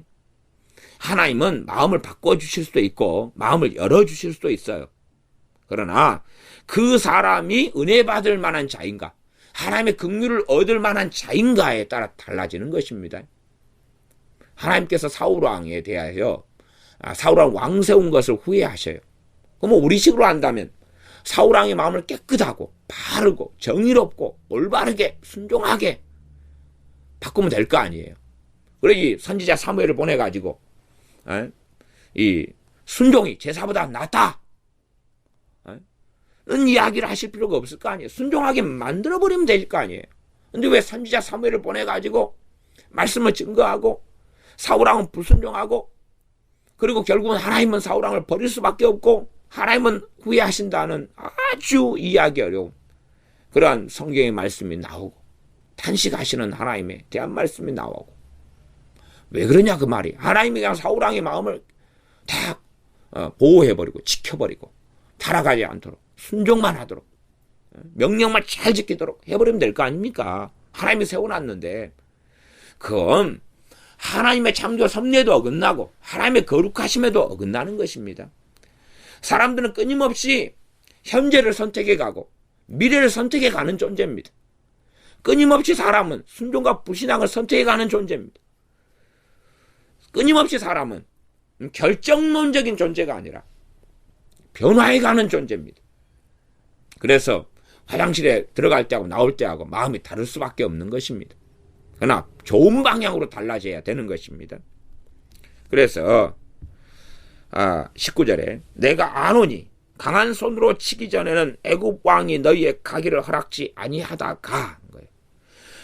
하나님은 마음을 바꿔주실 수도 있고 마음을 열어주실 수도 있어요. 그러나 그 사람이 은혜 받을 만한 자인가, 하나님의 긍휼을 얻을 만한 자인가에 따라 달라지는 것입니다. 하나님께서 사울왕에 대하여 사울왕 왕 세운 것을 후회하셔요. 그럼 우리 식으로 한다면 사울왕의 마음을 깨끗하고 바르고 정의롭고 올바르게 순종하게 바꾸면 될 거 아니에요. 그러지 선지자 사무엘을 보내가지고 이 순종이 제사보다 낫다 는 이야기를 하실 필요가 없을 거 아니에요. 순종하게 만들어버리면 될 거 아니에요. 근데 왜 선지자 사무엘을 보내가지고 말씀을 증거하고 사울왕은 불순종하고 그리고 결국은 하나님은 사울왕을 버릴 수밖에 없고 하나님은 후회하신다는 아주 이해하기 어려운 그러한 성경의 말씀이 나오고 탄식하시는 하나님에 대한 말씀이 나오고 왜 그러냐 그 말이. 하나님이 그냥 사울왕의 마음을 다 보호해버리고 지켜버리고 타락하지 않도록 순종만 하도록 명령만 잘 지키도록 해버리면 될 거 아닙니까? 하나님이 세워놨는데 그건 하나님의 창조 섭리에도 어긋나고 하나님의 거룩하심에도 어긋나는 것입니다. 사람들은 끊임없이 현재를 선택해 가고 미래를 선택해 가는 존재입니다. 끊임없이 사람은 순종과 불신앙을 선택해 가는 존재입니다. 끊임없이 사람은 결정론적인 존재가 아니라 변화해 가는 존재입니다. 그래서 화장실에 들어갈 때하고 나올 때하고 마음이 다를 수밖에 없는 것입니다. 그러나 좋은 방향으로 달라져야 되는 것입니다. 그래서 19절에 내가 아노니 강한 손으로 치기 전에는 애굽 왕이 너희의 가기를 허락지 아니하다가 거예요.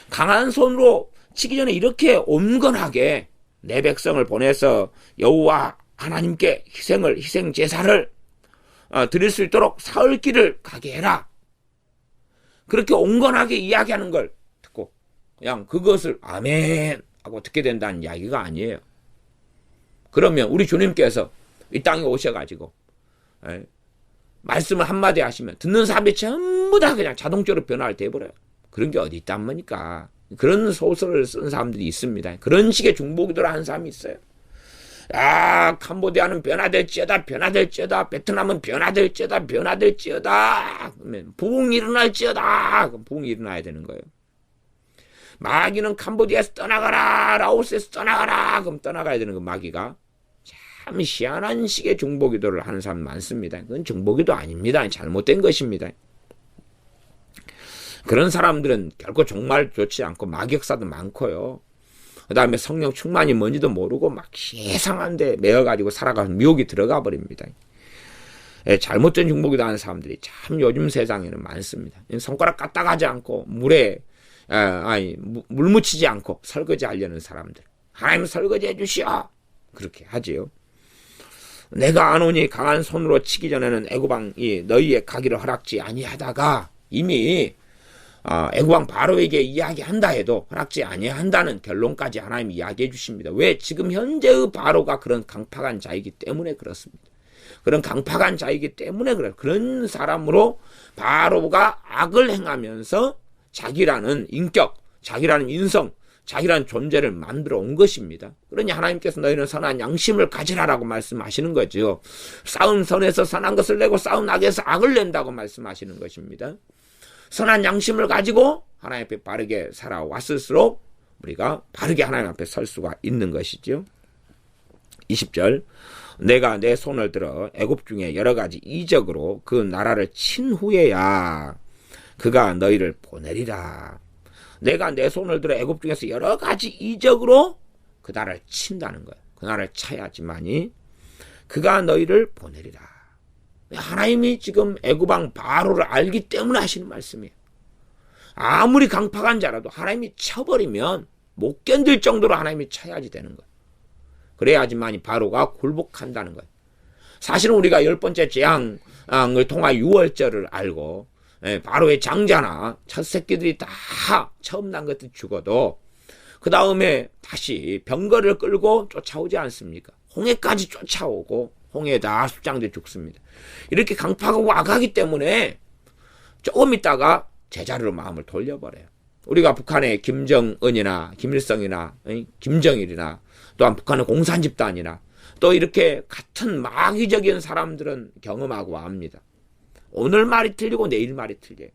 강한 손으로 치기 전에 이렇게 온건하게 내 백성을 보내서 여호와 하나님께 희생 제사를 드릴 수 있도록 사흘 길을 가게 해라. 그렇게 온건하게 이야기하는 걸 듣고 그냥 그것을 아멘 하고 듣게 된다는 이야기가 아니에요. 그러면 우리 주님께서 이 땅에 오셔가지고 말씀을 한마디 하시면 듣는 사람들이 전부 다 그냥 자동적으로 변화를 돼버려요. 그런 게 어디 있단 말입니까? 그런 소설을 쓴 사람들이 있습니다. 그런 식의 중보기도를 하는 사람이 있어요. 아, 캄보디아는 변화될지어다, 베트남은 변화될지어다, 그러면 부흥이 일어날지어다, 그럼 부흥이 일어나야 되는 거예요. 마귀는 캄보디아에서 떠나가라, 라오스에서 떠나가라, 그럼 떠나가야 되는 거 마귀가. 참 희한한 식의 중보기도를 하는 사람 많습니다. 그건 중보기도 아닙니다. 잘못된 것입니다. 그런 사람들은 결코 정말 좋지 않고 마격사도 많고요. 그 다음에 성령 충만이 뭔지도 모르고 막 이상한데 매어가지고 살아가서 미혹이 들어가 버립니다. 잘못된 중보기도 하는 사람들이 참 요즘 세상에는 많습니다. 손가락 까딱하지 않고 물 묻히지 않고 설거지 하려는 사람들. 하나님 설거지 해주시오. 그렇게 하지요. 내가 아노니 강한 손으로 치기 전에는 애굽왕이 너희의 가기를 허락지 아니하다가 이미 애굽왕 바로에게 이야기한다 해도 허락지 아니한다는 결론까지 하나님이 이야기해 주십니다. 왜? 지금 현재의 바로가 그런 강팍한 자이기 때문에 그렇습니다. 그런 강팍한 자이기 때문에 그래요. 그런 사람으로 바로가 악을 행하면서 자기라는 인격, 자기라는 인성, 자기라는 존재를 만들어 온 것입니다. 그러니 하나님께서 너희는 선한 양심을 가지라라고 말씀하시는 거죠. 싸운 선에서 선한 것을 내고 싸운 악에서 악을 낸다고 말씀하시는 것입니다. 선한 양심을 가지고 하나님 앞에 바르게 살아왔을수록 우리가 바르게 하나님 앞에 설 수가 있는 것이죠. 20절 내가 내 손을 들어 애굽 중에 여러 가지 이적으로 그 나라를 친 후에야 그가 너희를 보내리라. 내가 내 손을 들어 애굽 중에서 여러 가지 이적으로 그 나라를 친다는 거예요. 그 나라를 차야지만이 그가 너희를 보내리라. 하나님이 지금 애굽왕 바로를 알기 때문에 하시는 말씀이에요. 아무리 강팍한 자라도 하나님이 쳐버리면 못 견딜 정도로 하나님이 쳐야지 되는 거예요. 그래야지만이 바로가 굴복한다는 거예요. 사실은 우리가 10번째 재앙을 통한 6월절을 알고 바로의 장자나 첫 새끼들이 다 처음 난 것들 죽어도 그 다음에 다시 병거를 끌고 쫓아오지 않습니까? 홍해까지 쫓아오고 홍해에 다 숙장돼 죽습니다. 이렇게 강팍하고 악하기 때문에 조금 있다가 제자리로 마음을 돌려버려요. 우리가 북한의 김정은이나 김일성이나 김정일이나 또한 북한의 공산집단이나 또 이렇게 같은 마귀적인 사람들은 경험하고 압니다. 오늘 말이 틀리고 내일 말이 틀려요.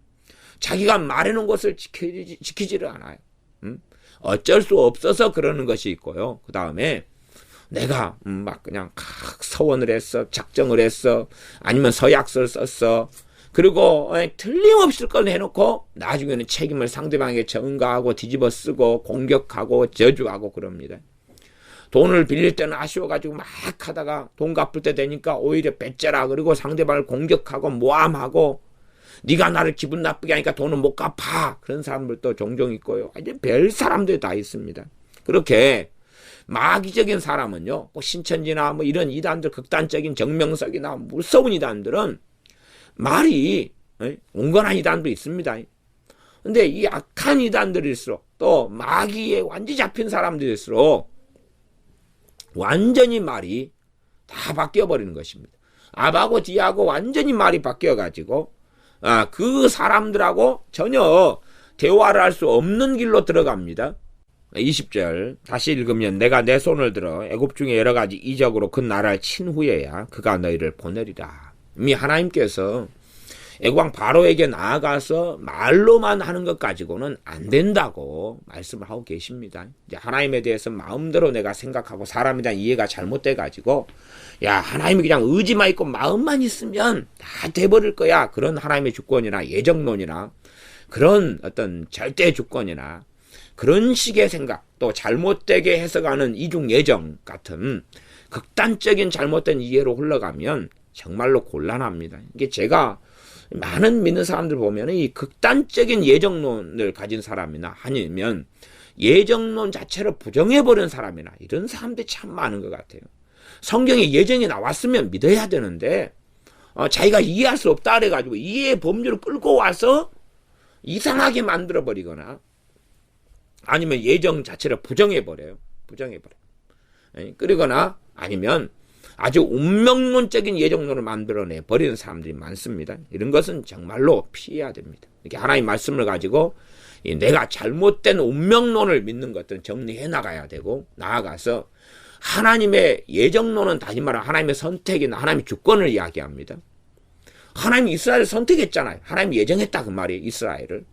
자기가 말해놓은 것을 지키지를 않아요. 어쩔 수 없어서 그러는 것이 있고요. 그 다음에 내가 막 그냥 서원을 했어, 작정을 했어, 아니면 서약서를 썼어. 그리고 틀림없이 걸 해놓고 나중에는 책임을 상대방에게 전가하고 뒤집어 쓰고 공격하고 저주하고 그럽니다. 돈을 빌릴 때는 아쉬워가지고 막 하다가 돈 갚을 때 되니까 오히려 뺏자라 그리고 상대방을 공격하고 모함하고 네가 나를 기분 나쁘게 하니까 돈은 못 갚아. 그런 사람들도 종종 있고요. 이제 별 사람들이 다 있습니다. 그렇게 마귀적인 사람은요, 뭐 신천지나 뭐 이런 이단들, 극단적인 정명석이나 무서운 이단들은 말이 온건한 이단도 있습니다. 근데 이 악한 이단들일수록 또 마귀에 완전히 잡힌 사람들일수록 완전히 말이 다 바뀌어버리는 것입니다. 앞하고 뒤하고 완전히 말이 바뀌어가지고 그 사람들하고 전혀 대화를 할 수 없는 길로 들어갑니다. 20절 다시 읽으면 내가 내 손을 들어 애굽 중에 여러 가지 이적으로 그 나라를 친 후에야 그가 너희를 보내리라. 이미 하나님께서 애굽왕 바로에게 나아가서 말로만 하는 것 가지고는 안 된다고 말씀을 하고 계십니다. 이제 하나님에 대해서 마음대로 내가 생각하고 사람에 대한 이해가 잘못돼 가지고 야 하나님이 그냥 의지만 있고 마음만 있으면 다 돼버릴 거야. 그런 하나님의 주권이나 예정론이나 그런 어떤 절대 주권이나 그런 식의 생각 또 잘못되게 해석하는 이중예정 같은 극단적인 잘못된 이해로 흘러가면 정말로 곤란합니다. 이게 제가 많은 믿는 사람들 보면 이 극단적인 예정론을 가진 사람이나 아니면 예정론 자체를 부정해버린 사람이나 이런 사람들이 참 많은 것 같아요. 성경에 예정이 나왔으면 믿어야 되는데 자기가 이해할 수 없다 그래가지고 이해의 범주를 끌고 와서 이상하게 만들어버리거나 아니면 예정 자체를 부정해버려요. 그러거나 아니면 아주 운명론적인 예정론을 만들어내 버리는 사람들이 많습니다. 이런 것은 정말로 피해야 됩니다. 이렇게 하나님 말씀을 가지고 내가 잘못된 운명론을 믿는 것들은 정리해 나가야 되고, 나아가서 하나님의 예정론은 다시 말하면 하나님의 선택이나 하나님의 주권을 이야기합니다. 하나님이 이스라엘을 선택했잖아요. 하나님이 예정했다 그 말이에요. 이스라엘을.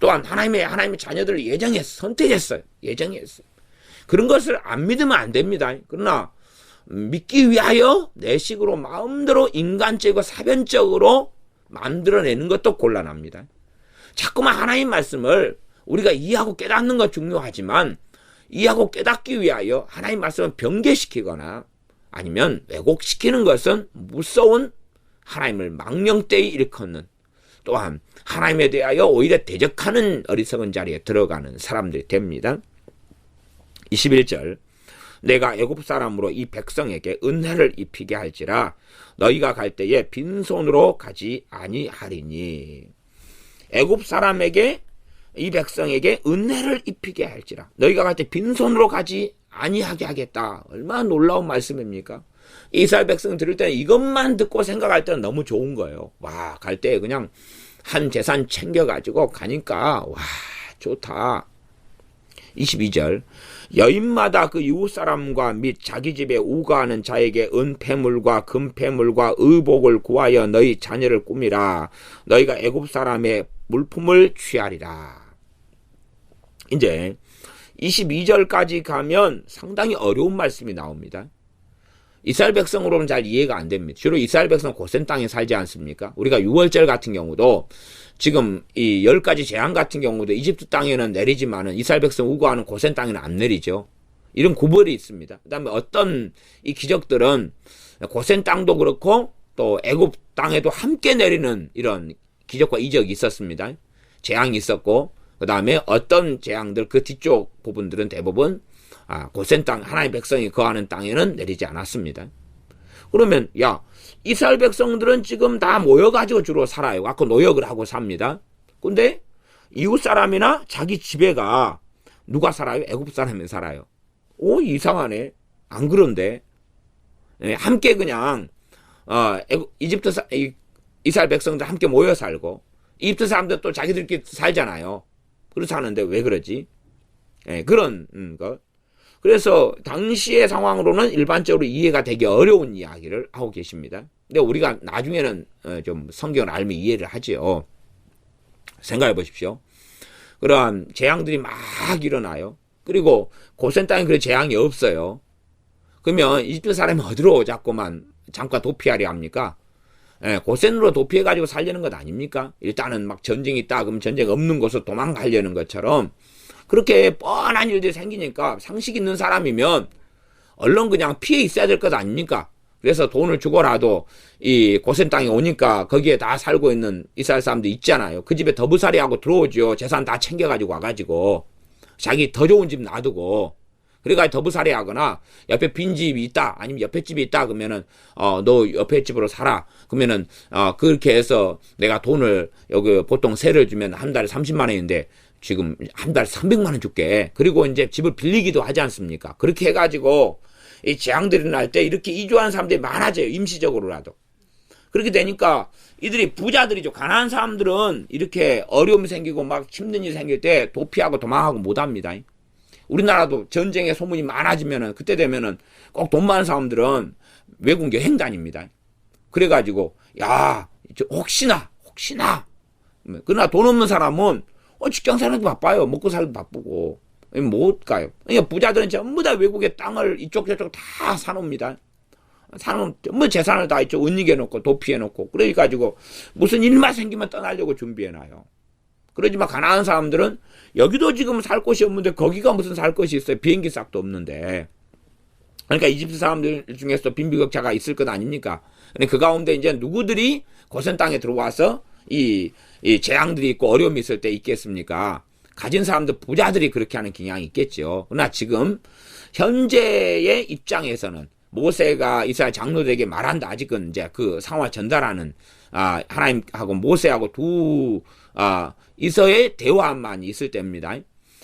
또한 하나님의 자녀들을 선택했어요. 예정했어요. 그런 것을 안 믿으면 안 됩니다. 그러나 믿기 위하여 내 식으로 마음대로 인간적이고 사변적으로 만들어내는 것도 곤란합니다. 자꾸만 하나님 말씀을 우리가 이해하고 깨닫는 건 중요하지만 이해하고 깨닫기 위하여 하나님 말씀을 변개시키거나 아니면 왜곡시키는 것은 무서운 하나님을 망령되이 일컫는, 또한 하나님에 대하여 오히려 대적하는 어리석은 자리에 들어가는 사람들이 됩니다. 21절, 내가 애굽 사람으로 이 백성에게 은혜를 입히게 할지라 너희가 갈 때에 빈손으로 가지 아니하리니. 애굽 사람에게, 이 백성에게 은혜를 입히게 할지라 너희가 갈 때 빈손으로 가지 아니하게 하겠다. 얼마나 놀라운 말씀입니까? 이스라엘 백성 들을 때는 이것만 듣고 생각할 때는 너무 좋은 거예요. 와, 갈 때 그냥 한 재산 챙겨가지고 가니까 와, 좋다. 22절, 여인마다 그 이웃 사람과 및 자기 집에 우거하는 자에게 은폐물과 금폐물과 의복을 구하여 너희 자녀를 꾸미라. 너희가 애굽 사람의 물품을 취하리라. 이제 22절까지 가면 상당히 어려운 말씀이 나옵니다. 이스라엘 백성으로는 잘 이해가 안 됩니다. 주로 이스라엘 백성은 고센 땅에 살지 않습니까? 우리가 6월절 같은 경우도 지금 이 10가지 재앙 같은 경우도 이집트 땅에는 내리지만은 이스라엘 백성 우거하는 고센 땅에는 안 내리죠. 이런 구별이 있습니다. 그 다음에 어떤 이 기적들은 고센 땅도 그렇고 또 애굽 땅에도 함께 내리는 이런 기적과 이적이 있었습니다. 재앙이 있었고, 그 다음에 어떤 재앙들, 그 뒤쪽 부분들은 대부분 고센 땅, 하나님의 백성이 거하는 땅에는 내리지 않았습니다. 그러면 이스라엘 백성들은 지금 다 모여가지고 주로 살아요. 아까 노역을 하고 삽니다. 근데 이웃 사람이나 자기 집에가 누가 살아요? 애굽 사람이 살아요. 오, 이상하네. 안 그런데 함께 그냥 이스라엘 백성들 함께 모여 살고 이집트 사람들 또 자기들끼리 살잖아요. 그래서 하는데 왜 그러지? 그런 것. 그래서 당시의 상황으로는 일반적으로 이해가 되기 어려운 이야기를 하고 계십니다. 근데 우리가 나중에는 좀 성경을 알면 이해를 하죠. 생각해 보십시오. 그러한 재앙들이 막 일어나요. 그리고 고센 땅에 그런 재앙이 없어요. 그러면 이집트 사람이 어디로 자꾸만 잠깐 도피하려 합니까? 고센으로 도피해가지고 살려는 것 아닙니까? 일단은 막 전쟁이 있다 그러면 전쟁 없는 곳으로 도망가려는 것처럼 그렇게 뻔한 일들이 생기니까 상식 있는 사람이면 얼른 그냥 피해 있어야 될 것 아닙니까? 그래서 돈을 주고라도 이 고센 땅에 오니까 거기에 다 살고 있는 이스라엘 사람들 있잖아요. 그 집에 더부살이하고 들어오죠. 재산 다 챙겨가지고 와가지고 자기 더 좋은 집 놔두고 그래가지고 더부살이하거나 옆에 빈집이 있다 아니면 옆에 집이 있다 그러면은 너 옆에 집으로 살아 그러면은 그렇게 해서 내가 돈을 여기 보통 세를 주면 한 달에 30만 원인데 지금 한 달에 300만 원 줄게. 그리고 이제 집을 빌리기도 하지 않습니까? 그렇게 해가지고 이 재앙들이 날 때 이렇게 이주하는 사람들이 많아져요. 임시적으로라도. 그렇게 되니까 이들이 부자들이죠. 가난한 사람들은 이렇게 어려움이 생기고 막 힘든 일이 생길 때 도피하고 도망하고 못합니다. 우리나라도 전쟁에 소문이 많아지면은 그때 되면은 꼭 돈 많은 사람들은 외국 여행 다닙니다. 그래가지고 혹시나 그러나 돈 없는 사람은 직장 살아도 바빠요. 먹고 살도 바쁘고 못 가요. 그러니까 부자들은 전부 다 외국에 땅을 이쪽 저쪽 다 사놓습니다. 전부 재산을 다 이쪽 은닉해놓고 도피해놓고 그래가지고 무슨 일만 생기면 떠나려고 준비해놔요. 그러지만 가난한 사람들은 여기도 지금 살 곳이 없는데 거기가 무슨 살 곳이 있어요. 비행기 싹도 없는데. 그러니까 이집트 사람들 중에서도 빈비격차가 있을 것 아닙니까? 근데 그 가운데 이제 누구들이 고센 땅에 들어와서 이 재앙들이 있고 어려움이 있을 때 있겠습니까? 가진 사람들, 부자들이 그렇게 하는 경향이 있겠죠. 그러나 지금 현재의 입장에서는 모세가 이스라엘 장로들에게 말한다. 아직은 이제 그 상황을 전달하는 하나님하고 모세하고 이서의 대화만 있을 때입니다.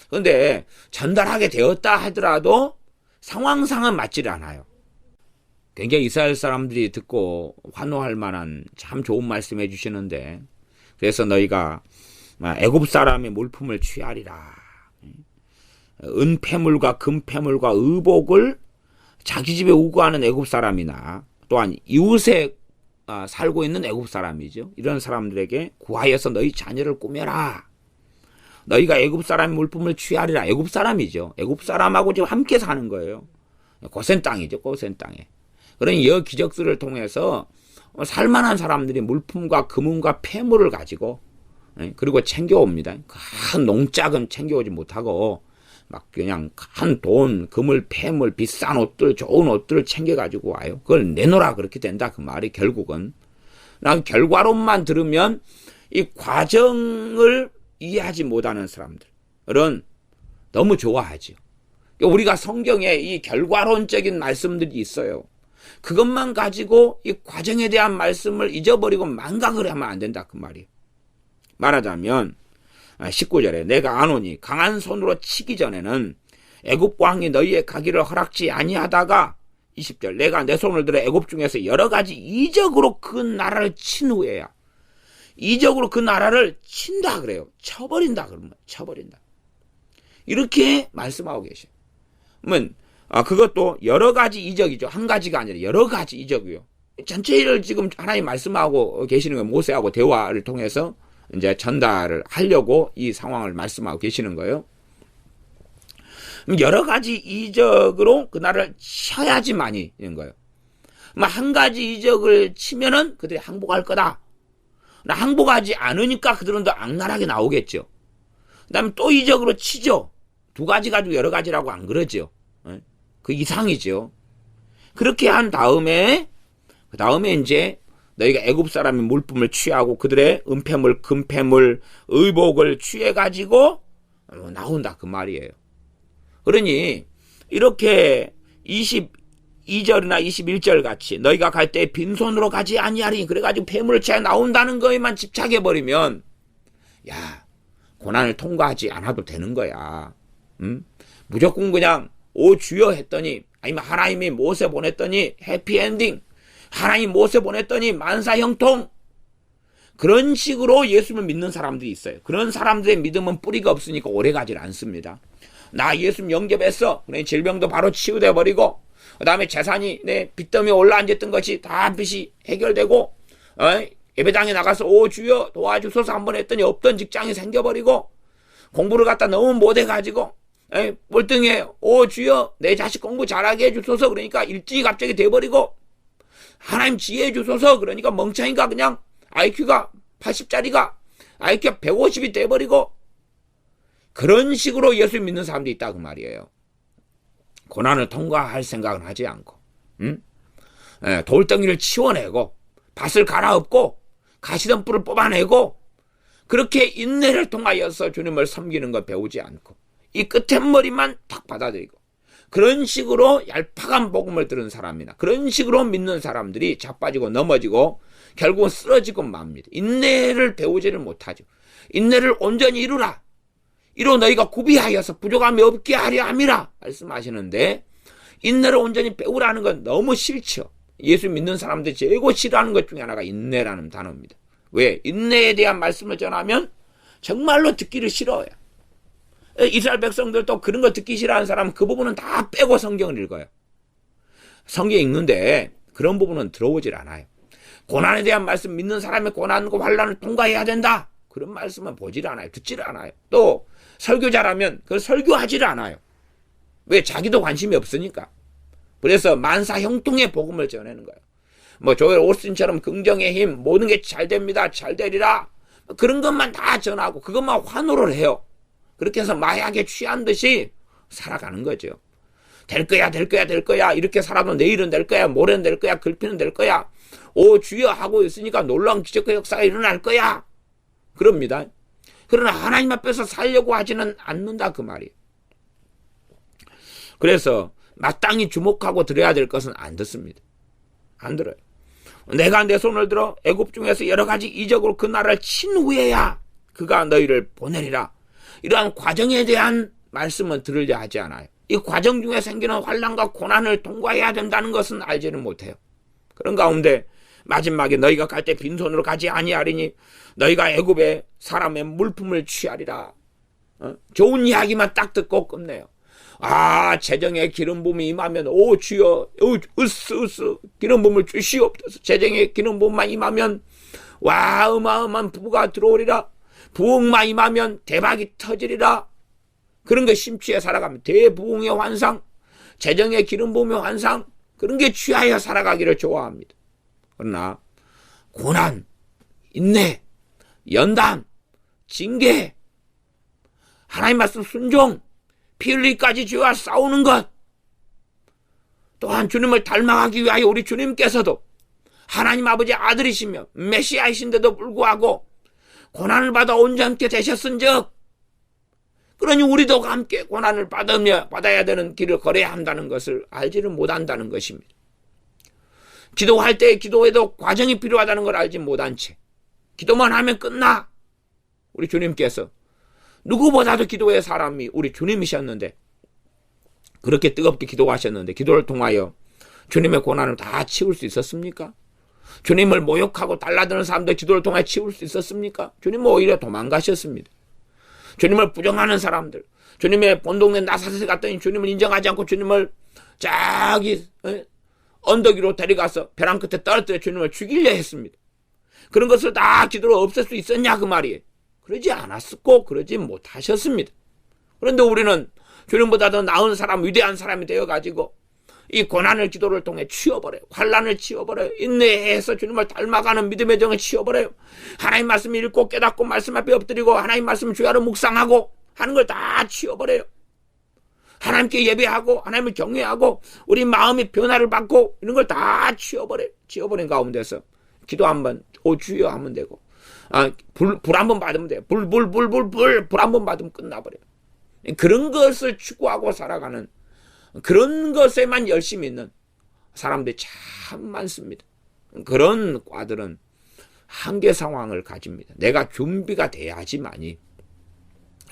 그런데 전달하게 되었다 하더라도 상황상은 맞지를 않아요. 굉장히 이스라엘 사람들이 듣고 환호할 만한 참 좋은 말씀 해주시는데, 그래서 너희가 애굽 사람의 물품을 취하리라. 은폐물과 금폐물과 의복을 자기 집에 우거하는 애굽 사람이나 또한 이웃에 살고 있는 애굽 사람이죠. 이런 사람들에게 구하여서 너희 자녀를 꾸며라. 너희가 애굽 사람의 물품을 취하리라. 애굽 사람이죠. 애굽 사람하고 지금 함께 사는 거예요. 고센 땅이죠. 고센 땅에. 그러니 이 기적들을 통해서 살만한 사람들이 물품과 금은과 폐물을 가지고 그리고 챙겨옵니다. 큰 농작은 챙겨오지 못하고 막 그냥 한 돈, 금을, 폐물, 비싼 옷들, 좋은 옷들을 챙겨가지고 와요. 그걸 내놓으라 그렇게 된다 그 말이 결국은. 난 결과론만 들으면 이 과정을 이해하지 못하는 사람들은 너무 좋아하죠. 우리가 성경에 이 결과론적인 말씀들이 있어요. 그것만 가지고 이 과정에 대한 말씀을 잊어버리고 망각을 하면 안 된다 그 말이에요. 말하자면 19절에 내가 아노니 강한 손으로 치기 전에는 애굽 왕이 너희의 가기를 허락지 아니하다가 20절 내가 내 손을 들어 애굽 중에서 여러 가지 이적으로 그 나라를 친 후에야. 이적으로 그 나라를 친다 그래요. 쳐버린다 그러면 쳐버린다. 이렇게 말씀하고 계셔요. 그러면 그것도 여러 가지 이적이죠. 한 가지가 아니라 여러 가지 이적이요. 전체를 지금 하나님 말씀하고 계시는 거예요. 모세하고 대화를 통해서 이제 전달을 하려고 이 상황을 말씀하고 계시는 거예요. 여러 가지 이적으로 그 나라를 쳐야지만이 있는 거예요. 한 가지 이적을 치면은 그들이 항복할 거다. 항복하지 않으니까 그들은 더 악랄하게 나오겠죠. 그 다음에 또 이적으로 치죠. 두 가지 가지고 여러 가지라고 안 그러죠. 그 이상이죠. 그렇게 한 다음에 그 다음에 이제 너희가 애굽 사람의 물품을 취하고 그들의 은폐물, 금폐물, 의복을 취해가지고 나온다 그 말이에요. 그러니 이렇게 22절이나 21절 같이 너희가 갈 때 빈손으로 가지 아니하리니 그래가지고 폐물을 취해 나온다는 거에만 집착해버리면 야 고난을 통과하지 않아도 되는 거야. 무조건 그냥 오 주여 했더니 아니면 하나님이 모세 보냈더니 해피엔딩 하나님 모세 보냈더니 만사형통 그런 식으로 예수를 믿는 사람들이 있어요. 그런 사람들의 믿음은 뿌리가 없으니까 오래가질 않습니다. 나 예수 영접했어. 그래 질병도 바로 치유돼 버리고 그 다음에 재산이 내 빚더미에 올라앉았던 것이 다 빚이 해결되고 예배당에 나가서 오 주여 도와주소서 한번 했더니 없던 직장이 생겨버리고 공부를 갖다 너무 못해가지고 꼴등해 오 주여 내 자식 공부 잘하게 해주소서 그러니까 일찍이 갑자기 돼버리고 하나님 지혜해 주소서 그러니까 멍청이가 그냥 IQ가 80짜리가 IQ가 150이 돼버리고 그런 식으로 예수 믿는 사람도 있다 그 말이에요. 고난을 통과할 생각은 하지 않고 돌덩이를 치워내고 밭을 갈아엎고 가시덤불을 뽑아내고 그렇게 인내를 통하여서 주님을 섬기는 거 배우지 않고 이 끝머리만 탁 받아들이고 그런 식으로 얄팍한 복음을 들은 사람이나 그런 식으로 믿는 사람들이 자빠지고 넘어지고 결국은 쓰러지고 맙니다. 인내를 배우지를 못하죠. 인내를 온전히 이루라. 이로 너희가 구비하여서 부족함이 없게 하려 함이라 말씀하시는데 인내를 온전히 배우라는 건 너무 싫죠. 예수 믿는 사람들이 제일 싫어하는 것 중에 하나가 인내라는 단어입니다. 왜? 인내에 대한 말씀을 전하면 정말로 듣기를 싫어해요. 이스라엘 백성들도 그런 거 듣기 싫어하는 사람은 그 부분은 다 빼고 성경을 읽어요. 성경 읽는데 그런 부분은 들어오질 않아요. 고난에 대한 말씀 믿는 사람의 고난과 환난을 통과해야 된다. 그런 말씀은 보질 않아요. 듣질 않아요. 또 설교 잘하면 그걸 설교하지를 않아요. 왜? 자기도 관심이 없으니까. 그래서 만사형통의 복음을 전하는 거예요. 뭐 조엘 오스틴처럼 긍정의 힘 모든 게 잘 됩니다. 잘 되리라. 그런 것만 다 전하고 그것만 환호를 해요. 그렇게 해서 마약에 취한 듯이 살아가는 거죠. 될 거야, 될 거야, 될 거야. 이렇게 살아도 내일은 될 거야, 모레는 될 거야, 글피는 될 거야. 오 주여 하고 있으니까 놀라운 기적과 역사가 일어날 거야. 그럽니다. 그러나 하나님 앞에서 살려고 하지는 않는다 그 말이에요. 그래서 마땅히 주목하고 들어야 될 것은 안 듣습니다. 안 들어요. 내가 내 손을 들어 애굽 중에서 여러 가지 이적으로 그 나라를 친 후에야 그가 너희를 보내리라. 이러한 과정에 대한 말씀은 들으려 하지 않아요. 이 과정 중에 생기는 환난과 고난을 통과해야 된다는 것은 알지는 못해요. 그런 가운데 마지막에 너희가 갈 때 빈손으로 가지 아니하리니 너희가 애굽의 사람의 물품을 취하리라. 좋은 이야기만 딱 듣고 끝내요. 아, 재정의 기름 부음이 임하면 오 주여 으스 기름 부음을 주시옵소서. 재정의 기름 부음만 임하면 와 어마어마한 부가 들어오리라. 부흥만 임하면 대박이 터지리라. 그런 게 심취해 살아가면 대부흥의 환상, 재정의 기름 부음의 환상, 그런 게 취하여 살아가기를 좋아합니다. 그러나 고난, 인내, 연단, 징계, 하나님 말씀 순종, 피 흘리기까지 죄와 싸우는 것, 또한 주님을 닮아가기 위하여 우리 주님께서도 하나님 아버지 아들이시며 메시아이신데도 불구하고 고난을 받아 온전케 되셨은즉 그러니 우리도 함께 고난을 받아야 되는 길을 걸어야 한다는 것을 알지를 못한다는 것입니다. 기도할 때 기도에도 과정이 필요하다는 걸 알지 못한 채 기도만 하면 끝나. 우리 주님께서 누구보다도 기도의 사람이 우리 주님이셨는데 그렇게 뜨겁게 기도하셨는데 기도를 통하여 주님의 고난을 다 치울 수 있었습니까? 주님을 모욕하고 달라드는 사람들 기도를 통해 치울 수 있었습니까? 주님은 오히려 도망가셨습니다. 주님을 부정하는 사람들, 주님의 본동네 나사렛에 갔더니 주님을 인정하지 않고 주님을 저기 언덕 위로 데려가서 벼랑 끝에 떨어뜨려 주님을 죽이려 했습니다. 그런 것을 다 기도로 없앨 수 있었냐 그 말이에요. 그러지 않았고 그러지 못하셨습니다. 그런데 우리는 주님보다 더 나은 사람, 위대한 사람이 되어가지고 이 고난을 기도를 통해 치워버려요. 환난을 치워버려요. 인내해서 주님을 닮아가는 믿음의 정을 치워버려요. 하나님 말씀 읽고 깨닫고 말씀 앞에 엎드리고 하나님 말씀 주야로 묵상하고 하는 걸 다 치워버려요. 하나님께 예배하고 하나님을 경외하고 우리 마음의 변화를 받고 이런 걸 다 치워버려요. 치워버린 가운데서 기도 한번 오 주여 하면 되고 불 한번 받으면 돼요. 불 한 번 받으면 끝나버려요. 그런 것을 추구하고 살아가는 그런 것에만 열심히 있는 사람들이 참 많습니다. 그런 과들은 한계 상황을 가집니다. 내가 준비가 돼야지만이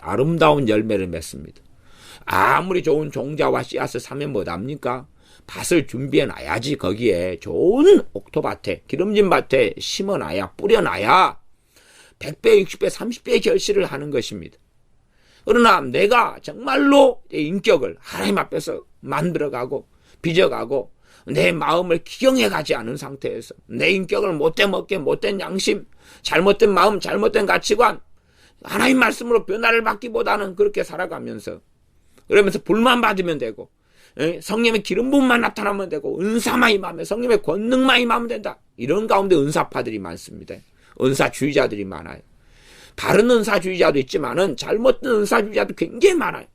아름다운 열매를 맺습니다. 아무리 좋은 종자와 씨앗을 사면 뭐답니까? 밭을 준비해 놔야지 거기에 좋은 옥토밭에 기름진 밭에 심어놔야 뿌려놔야 100배, 60배, 30배의 결실을 하는 것입니다. 그러나 내가 정말로 인격을 하나님 앞에서 만들어가고 빚어가고 내 마음을 기경해가지 않은 상태에서 내 인격을 못된 먹게 못된 양심, 잘못된 마음, 잘못된 가치관 하나님 말씀으로 변화를 받기보다는 그렇게 살아가면서 그러면서 불만 받으면 되고 성령의 기름 부음만 나타나면 되고 은사만 임하면 성령의 권능만 임하면 된다. 이런 가운데 은사파들이 많습니다. 은사주의자들이 많아요. 바른 은사주의자도 있지만은 잘못된 은사주의자도 굉장히 많아요.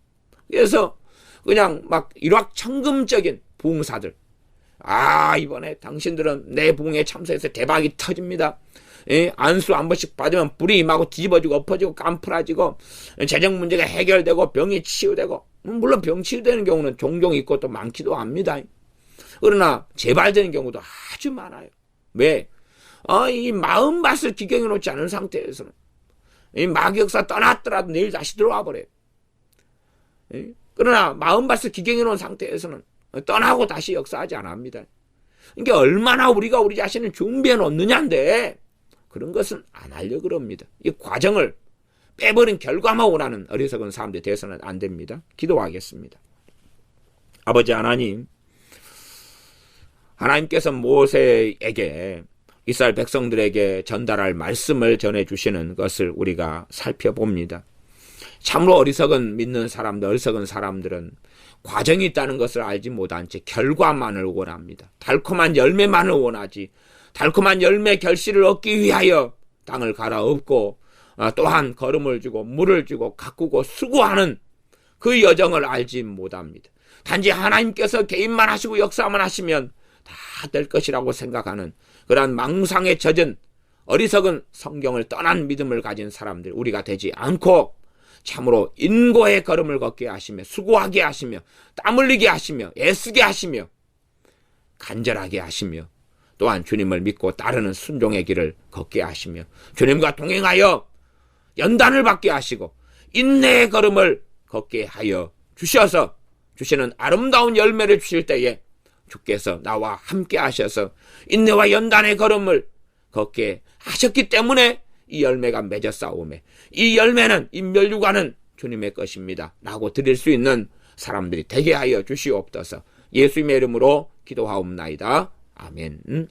그래서 그냥 막 일확천금적인 부흥사들. 이번에 당신들은 내 부흥에 참석해서 대박이 터집니다. 안수 한 번씩 받으면 불이 임하고 뒤집어지고 엎어지고 깜풀어지고 재정 문제가 해결되고 병이 치유되고 물론 병 치유되는 경우는 종종 있고 또 많기도 합니다. 그러나 재발되는 경우도 아주 많아요. 왜? 이 마음밭을 기경해 놓지 않은 상태에서는 이 마귀역사 떠났더라도 내일 다시 들어와 버려요. 그러나 마음밭을 기경해 놓은 상태에서는 떠나고 다시 역사하지 않습니다. 그러니까 얼마나 우리가 우리 자신을 준비해 놓느냐인데 그런 것은 안 하려고 그럽니다. 이 과정을 빼버린 결과만 원하는 어리석은 사람들이 되어서는 안 됩니다. 기도하겠습니다. 아버지 하나님, 하나님께서 모세에게 이스라엘 백성들에게 전달할 말씀을 전해주시는 것을 우리가 살펴봅니다. 참으로 어리석은 믿는 사람들, 어리석은 사람들은 과정이 있다는 것을 알지 못한 채 결과만을 원합니다. 달콤한 열매만을 원하지 달콤한 열매 결실을 얻기 위하여 땅을 갈아엎고 또한 걸음을 주고 물을 주고 가꾸고 수고하는 그 여정을 알지 못합니다. 단지 하나님께서 개인만 하시고 역사만 하시면 다 될 것이라고 생각하는 그러한 망상에 젖은 어리석은 성경을 떠난 믿음을 가진 사람들, 우리가 되지 않고 참으로 인고의 걸음을 걷게 하시며 수고하게 하시며 땀 흘리게 하시며 애쓰게 하시며 간절하게 하시며 또한 주님을 믿고 따르는 순종의 길을 걷게 하시며 주님과 동행하여 연단을 받게 하시고 인내의 걸음을 걷게 하여 주셔서 주시는 아름다운 열매를 주실 때에 주께서 나와 함께 하셔서 인내와 연단의 걸음을 걷게 하셨기 때문에 이 열매가 맺어싸우매 이 열매는 인멸유관은 주님의 것입니다 라고 드릴 수 있는 사람들이 되게 하여 주시옵소서. 예수님의 이름으로 기도하옵나이다. 아멘.